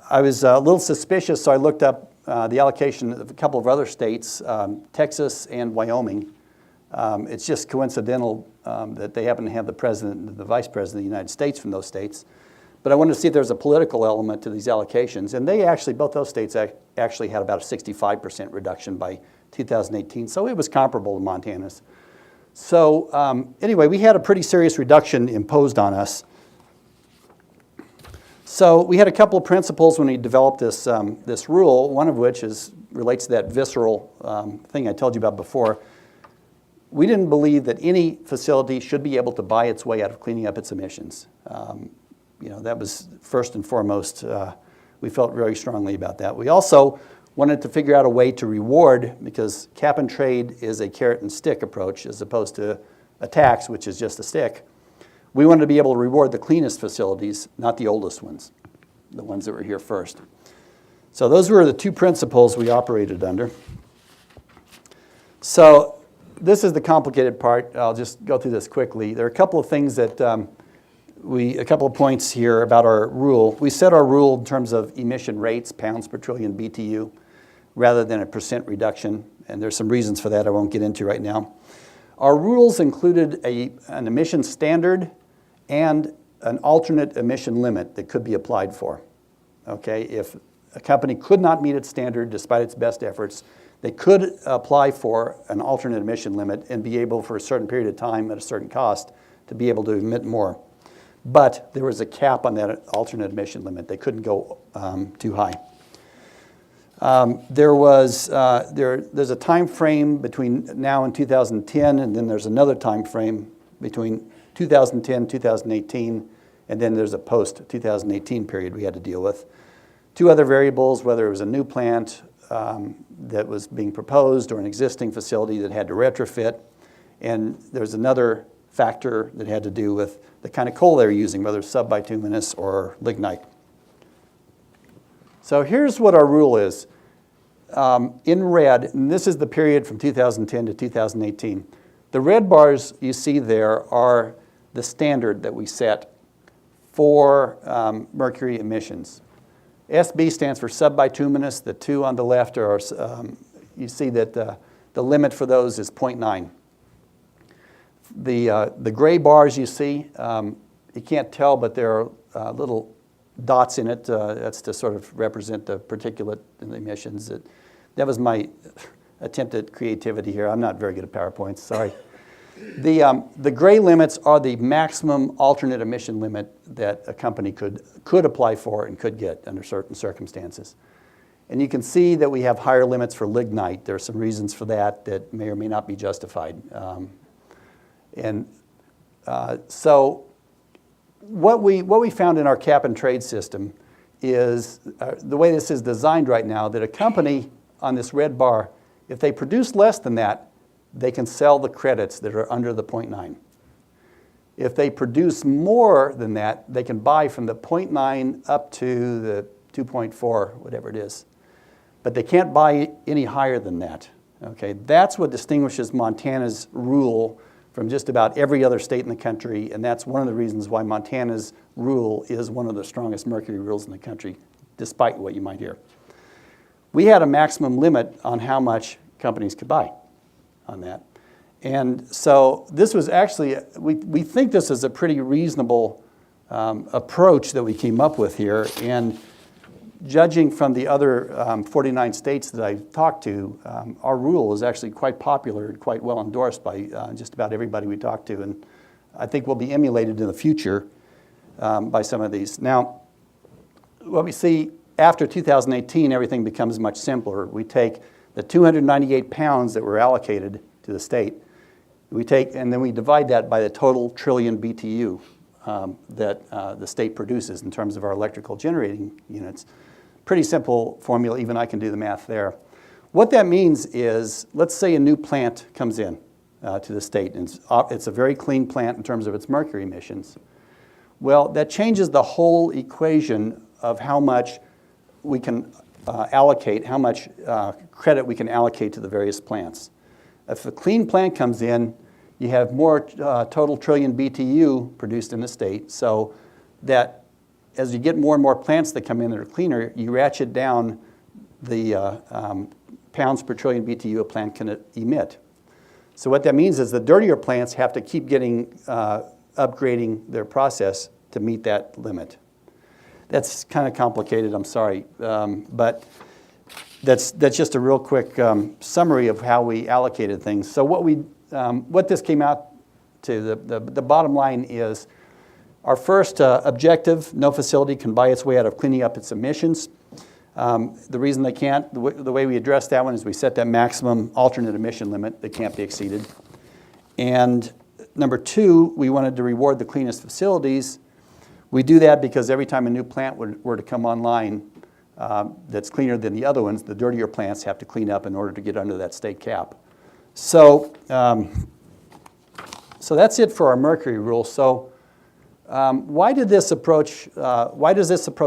I was a little suspicious, so I looked up the allocation of a couple of other states, Texas and Wyoming. It's just coincidental that they happen to have the president and the vice president of the United States from those states. But I wanted to see if there's a political element to these allocations. And they actually, both those states actually had about a 65% reduction by 2018. So it was comparable to Montana's. So anyway, we had a pretty serious reduction imposed on us. So we had a couple of principles when we developed this, this rule, one of which relates to that visceral thing I told you about before. We didn't believe that any facility should be able to buy its way out of cleaning up its emissions. That was first and foremost. We felt very strongly about that. We also wanted to figure out a way to reward, because cap and trade is a carrot and stick approach as opposed to a tax, which is just a stick. We wanted to be able to reward the cleanest facilities, not the oldest ones, the ones that were here first. So those were the two principles we operated under. So this is the complicated part. I'll just go through this quickly. There are a couple of things that a couple of points here about our rule. We set our rule in terms of emission rates, pounds per trillion BTU, rather than a percent reduction. And there's some reasons for that I won't get into right now. Our rules included an emission standard and an alternate emission limit that could be applied for. Okay, if a company could not meet its standard despite its best efforts, they could apply for an alternate emission limit and be able, for a certain period of time at a certain cost, to be able to emit more. But there was a cap on that alternate emission limit. They couldn't go too high. There's a time frame between now and 2010, and then there's another time frame between 2010, 2018, and then there's a post-2018 period we had to deal with. Two other variables, whether it was a new plant that was being proposed or an existing facility that had to retrofit, and there's another factor that had to do with the kind of coal they were using, whether it's subbituminous or lignite. So here's what our rule is. In red, and this is the period from 2010 to 2018, the red bars you see there are the standard that we set for mercury emissions. SB stands for subbituminous. The two on the left are, you see that the limit for those is 0.9. The gray bars you see, you can't tell, but there are little dots in it. That's to sort of represent the particulate emissions. That was my attempt at creativity here. I'm not very good at PowerPoints, sorry. The gray limits are the maximum alternate emission limit that a company could apply for and could get under certain circumstances. And you can see that we have higher limits for lignite. There are some reasons for that may or may not be justified. So what we found in our cap and trade system is the way this is designed right now, that a company on this red bar, if they produce less than that, they can sell the credits that are under the 0.9. If they produce more than that, they can buy from the 0.9 up to the 2.4, whatever it is. But they can't buy any higher than that. Okay, that's what distinguishes Montana's rule from just about every other state in the country, and that's one of the reasons why Montana's rule is one of the strongest mercury rules in the country, despite what you might hear. We had a maximum limit on how much companies could buy on that. And so this was actually, we think this is a pretty reasonable approach that we came up with here. And judging from the other 49 states that I've talked to, our rule is actually quite popular and quite well endorsed by just about everybody we talk to. And I think will be emulated in the future by some of these. Now, what we see after 2018, everything becomes much simpler. We take the 298 pounds that were allocated to the state, and then we divide that by the total trillion BTU that the state produces in terms of our electrical generating units. Pretty simple formula, even I can do the math there. What that means is, let's say a new plant comes in to the state, and it's a very clean plant in terms of its mercury emissions. Well, that changes the whole equation of how much we can allocate, how much credit we can allocate to the various plants. If a clean plant comes in, you have more total trillion BTU produced in the state, so that as you get more and more plants that come in that are cleaner, you ratchet down the pounds per trillion BTU a plant can emit. So what that means is the dirtier plants have to keep getting upgrading their process to meet that limit. That's kind of complicated, I'm sorry, but that's just a real quick summary of how we allocated things. So what this came out to, the bottom line is Our first objective, no facility can buy its way out of cleaning up its emissions. The reason they can't, the way we address that one is we set that maximum alternate emission limit that can't be exceeded. And number two, we wanted to reward the cleanest facilities. We do that because every time a new plant were to come online that's cleaner than the other ones, the dirtier plants have to clean up in order to get under that state cap. So, so that's it for our mercury rule. So why does this approach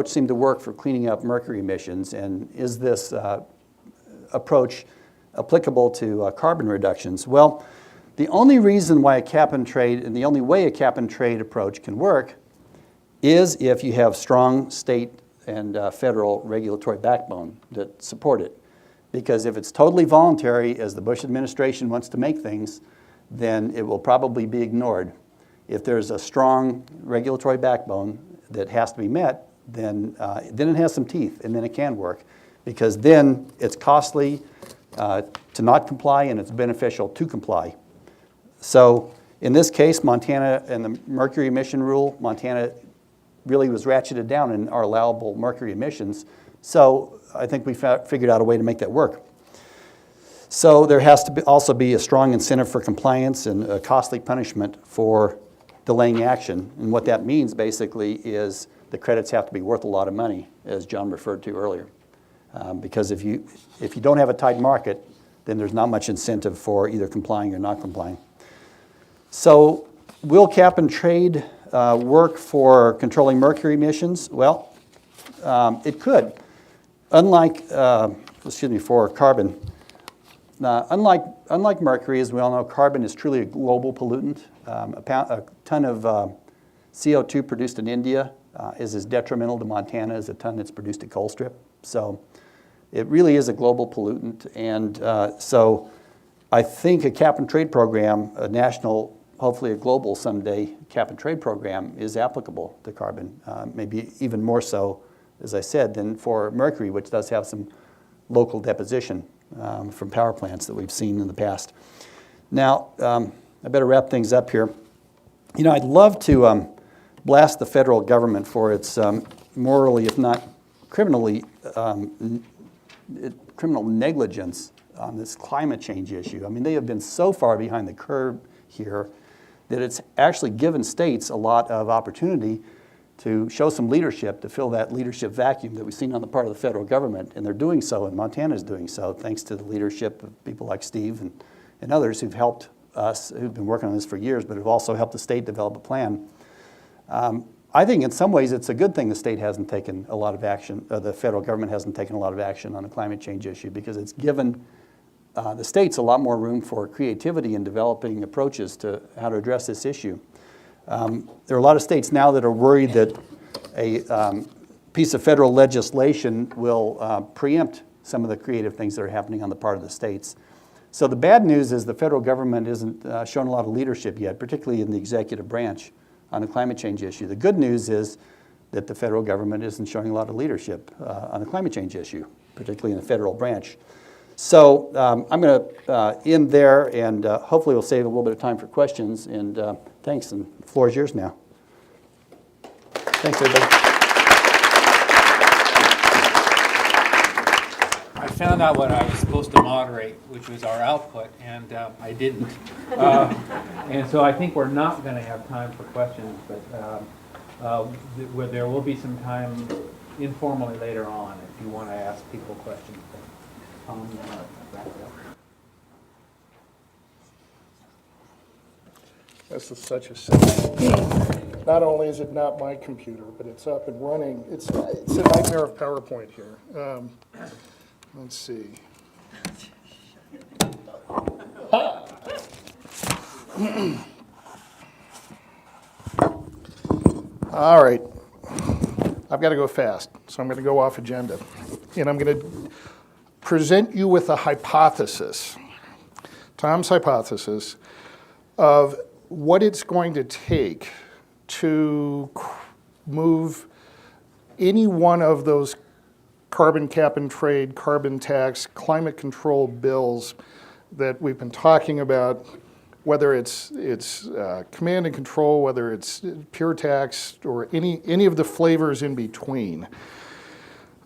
seem to work for cleaning up mercury emissions? And is this approach applicable to carbon reductions? Well, the only reason why a cap and trade, and the only way a cap and trade approach can work is if you have strong state and federal regulatory backbone that support it. Because if it's totally voluntary, as the Bush administration wants to make things, then it will probably be ignored. If there's a strong regulatory backbone that has to be met, then it has some teeth, and then it can work. Because then it's costly to not comply, and it's beneficial to comply. So in this case, Montana and the mercury emission rule, Montana really was ratcheted down in our allowable mercury emissions. So I think we figured out a way to make that work. So there has to also be a strong incentive for compliance and a costly punishment for delaying action. And what that means basically is the credits have to be worth a lot of money, as John referred to earlier. Because if you don't have a tight market, then there's not much incentive for either complying or not complying. So will cap and trade work for controlling mercury emissions? Well, it could. For carbon. Unlike mercury, as we all know, carbon is truly a global pollutant. A ton of CO2 produced in India is as detrimental to Montana as a ton that's produced at Colstrip. So it really is a global pollutant. And so I think a cap and trade program, a national, hopefully a global someday cap and trade program, is applicable to carbon, maybe even more so, as I said, than for mercury, which does have some local deposition from power plants that we've seen in the past. Now, I better wrap things up here. You know, I'd love to blast the federal government for its morally, if not criminally, criminal negligence on this climate change issue. I mean, they have been so far behind the curve here that it's actually given states a lot of opportunity to show some leadership, to fill that leadership vacuum that we've seen on the part of the federal government. And they're doing so, and Montana's doing so, thanks to the leadership of people like Steve and others who've helped us, who've been working on this for years, but have also helped the state develop a plan. I think in some ways it's a good thing the state hasn't taken a lot of action, the federal government hasn't taken a lot of action on the climate change issue, because it's given the states a lot more room for creativity in developing approaches to how to address this issue. There are a lot of states now that are worried that a piece of federal legislation will preempt some of the creative things that are happening on the part of the states. So the bad news is the federal government isn't showing a lot of leadership yet, particularly in the executive branch on the climate change issue. The good news is that the federal government isn't showing a lot of leadership on the climate change issue, particularly in the federal branch. So I'm going to end there, and hopefully we'll save a little bit of time for questions. And thanks, and the floor is yours now. Thanks, everybody. I found out what I was supposed to moderate, which was our output, and I didn't. And so I think we're not going to have time for questions, but there will be some time informally later on if you want to ask people questions. This is such a simple. Not only is it not my computer, but it's up and running. It's a nightmare of PowerPoint here. Let's see. All right. I've got to go fast, so I'm going to go off agenda. And I'm going to present you with a hypothesis, Tom's hypothesis, of what it's going to take to move any one of those carbon cap and trade, carbon tax, climate control bills that we've been talking about, whether it's command and control, whether it's pure tax, or any of the flavors in between.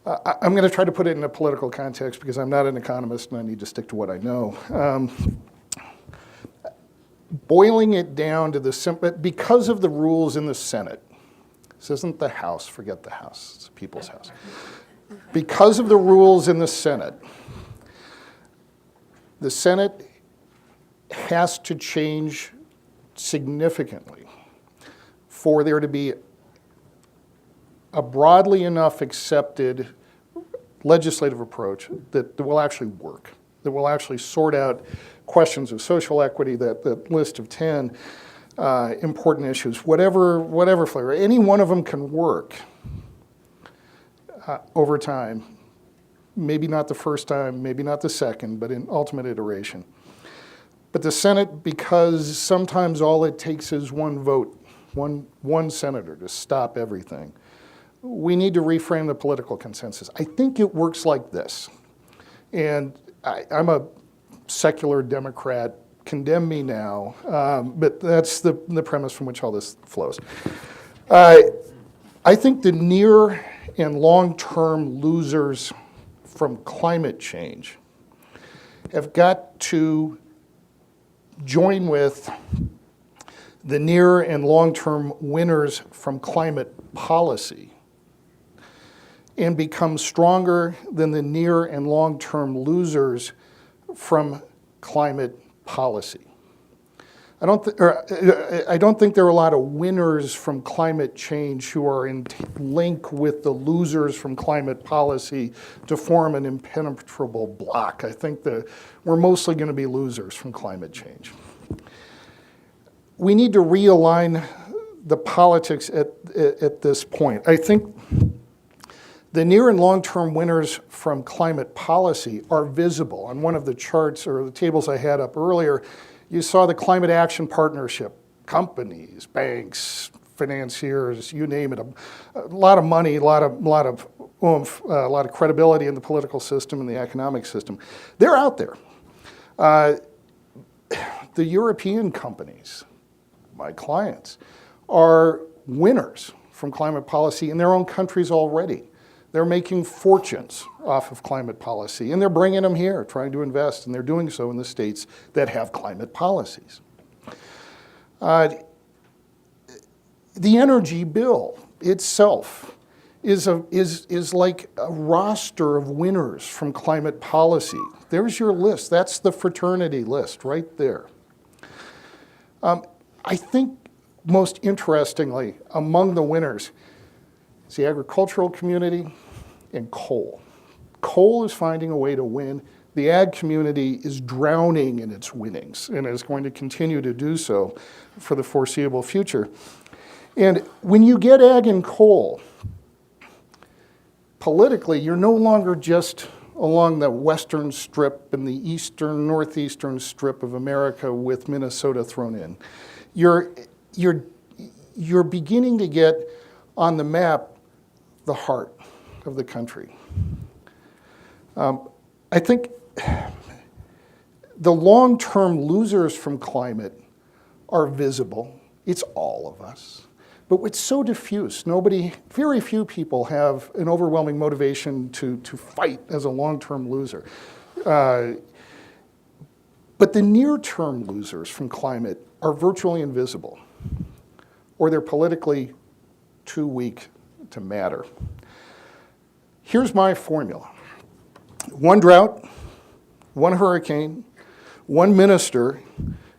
I'm going to try to put it in a political context because I'm not an economist and I need to stick to what I know. Boiling it down to the simple, because of the rules in the Senate, this isn't the House, forget the House, it's the people's house. Because of the rules in the Senate has to change significantly for there to be a broadly enough accepted legislative approach that will actually work, that will actually sort out questions of social equity, that list of 10 important issues, whatever flavor. Any one of them can work over time. Maybe not the first time, maybe not the second, but in ultimate iteration. But the Senate, because sometimes all it takes is one vote, one senator to stop everything, we need to reframe the political consensus. I think it works like this. And I'm a secular Democrat, condemn me now, but that's the premise from which all this flows. I think the near and long-term losers from climate change have got to join with the near and long-term winners from climate policy and become stronger than the near and long-term losers from climate policy. I don't think there are a lot of winners from climate change who are in link with the losers from climate policy to form an impenetrable block. I think that we're mostly going to be losers from climate change. We need to realign the politics at this point. I think the near and long-term winners from climate policy are visible. On one of the charts or the tables I had up earlier, you saw the Climate Action Partnership, companies, banks, financiers, you name it, a lot of money, a lot of oomph, a lot of credibility in the political system and the economic system. They're out there. The European companies, my clients, are winners from climate policy in their own countries already. They're making fortunes off of climate policy, and they're bringing them here, trying to invest, and they're doing so in the states that have climate policies. The energy bill itself is like a roster of winners from climate policy. There's your list. That's the fraternity list right there. I think most interestingly, among the winners, is the agricultural community and coal. Coal is finding a way to win. The ag community is drowning in its winnings and is going to continue to do so for the foreseeable future. And when you get ag and coal, politically, you're no longer just along the western strip and the eastern, northeastern strip of America with Minnesota thrown in. You're beginning to get on the map the heart of the country. I think the long-term losers from climate are visible. It's all of us. But it's so diffuse. Very few people have an overwhelming motivation to fight as a long-term loser. But the near-term losers from climate are virtually invisible, or they're politically too weak to matter. Here's my formula. One drought, one hurricane, one minister,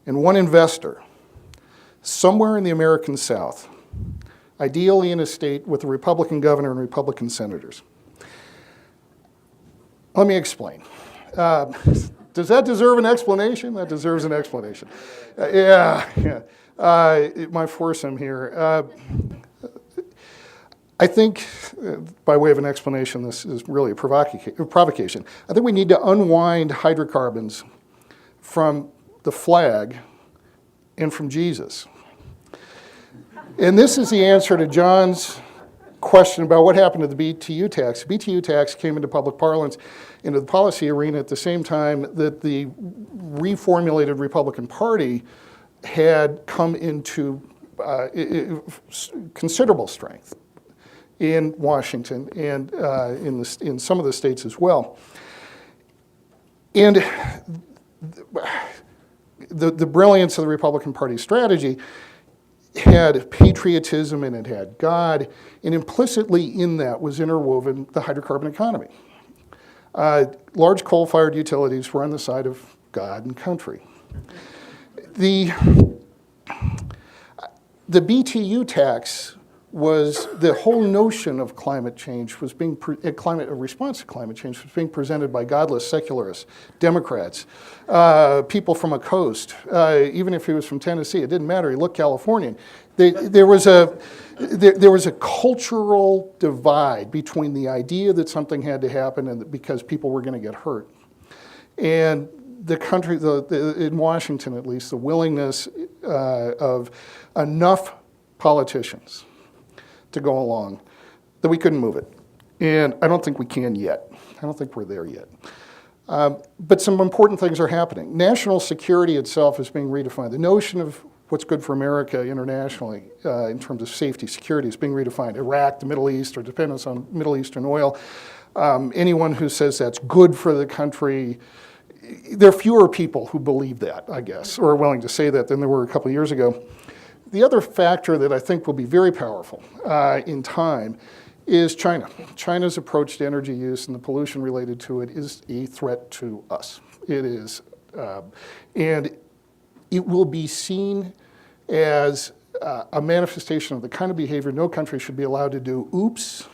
and one investor, somewhere in the American South, ideally in a state with a Republican governor and Republican senators. Let me explain. Does that deserve an explanation? That deserves an explanation. My foursome here. I think, by way of an explanation, this is really a provocation. I think we need to unwind hydrocarbons from the flag and from Jesus. And this is the answer to John's question about what happened to the BTU tax. The BTU tax came into public parlance, into the policy arena at the same time that the reformulated Republican Party had come into considerable strength in Washington and in some of the states as well. And the brilliance of the Republican Party strategy had patriotism and it had God, and implicitly in that was interwoven the hydrocarbon economy. Large coal-fired utilities were on the side of God and country. The BTU tax was, the whole notion of climate change was being, a response to climate change was being presented by godless secularists, Democrats, people from a coast, even if he was from Tennessee, it didn't matter, he looked Californian. There was a cultural divide between the idea that something had to happen and because people were going to get hurt. And the country, in Washington at least, the willingness of enough politicians to go along that we couldn't move it. And I don't think we can yet. I don't think we're there yet. But some important things are happening. National security itself is being redefined. The notion of what's good for America internationally in terms of safety, security is being redefined. Iraq, the Middle East, or dependence on Middle Eastern oil. Anyone who says that's good for the country, there are fewer people who believe that, I guess, or are willing to say that than there were a couple of years ago. The other factor that I think will be very powerful in time is China. China's approach to energy use and the pollution related to it is a threat to us. It is, and it will be seen as a manifestation of the kind of behavior no country should be allowed to do. Oops,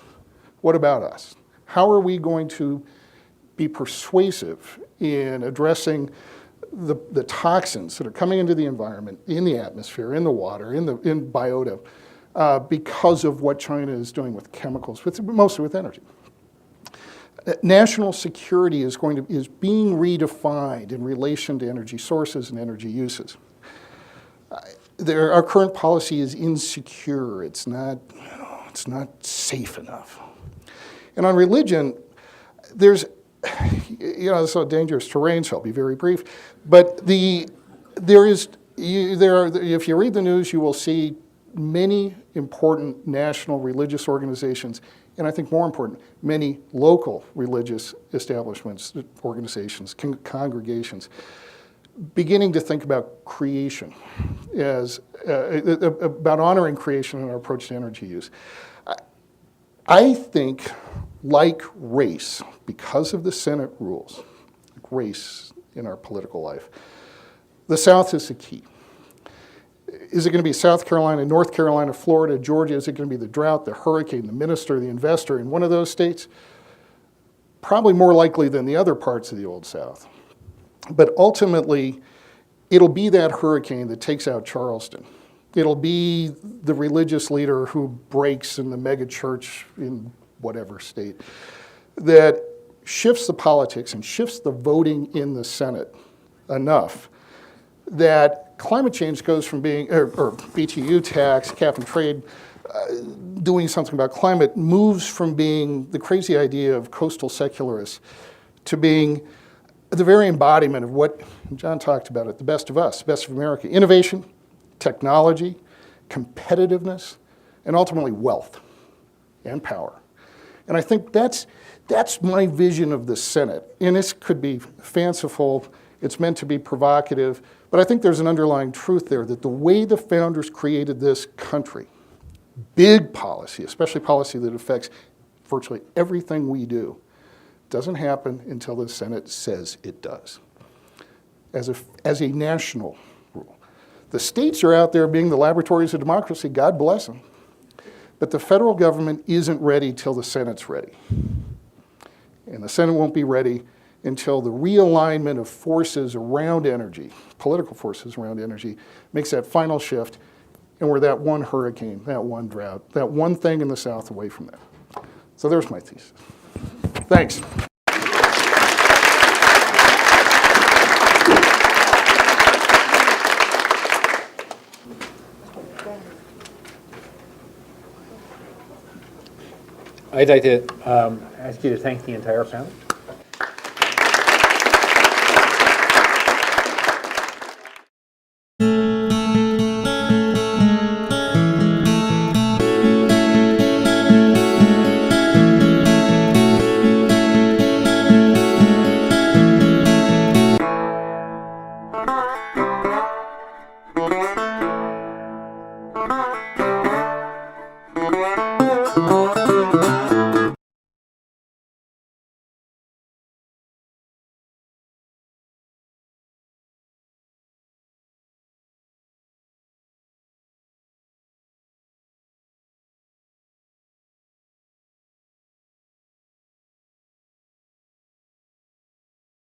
what about us? How are we going to be persuasive in addressing the toxins that are coming into the environment, in the atmosphere, in the water, in biota, because of what China is doing with chemicals, mostly with energy. National security is being redefined in relation to energy sources and energy uses. Our current policy is insecure. It's not safe enough. And on religion, there's, it's so dangerous terrain, so I'll be very brief. But if you read the news, you will see many important national religious organizations, and I think more important, many local religious establishments, organizations, congregations, beginning to think about creation as about honoring creation in our approach to energy use. I think, like race, because of the Senate rules, like race in our political life, the South is the key. Is it going to be South Carolina, North Carolina, Florida, Georgia? Is it going to be the drought, the hurricane, the minister, the investor in one of those states? Probably more likely than the other parts of the Old South. But ultimately, it'll be that hurricane that takes out Charleston. It'll be the religious leader who breaks in the mega church in whatever state that shifts the politics and shifts the voting in the Senate enough that climate change goes from being, or BTU tax, cap and trade, doing something about climate moves from being the crazy idea of coastal secularists to being the very embodiment of what John talked about, the best of us, the best of America. Innovation, technology, competitiveness, and ultimately wealth and power. And I think that's my vision of the Senate. And this could be fanciful, it's meant to be provocative, but I think there's an underlying truth there that the way the founders created this country, big policy, especially policy that affects virtually everything we do, doesn't happen until the Senate says it does, as a national rule. The states are out there being the laboratories of democracy, God bless them. But the federal government isn't ready till the Senate's ready. And the Senate won't be ready until the realignment of forces around energy, political forces around energy, makes that final shift, and we're that one hurricane, that one drought, that one thing in the South away from that. So there's my thesis. Thanks. I'd like to ask you to thank the entire panel.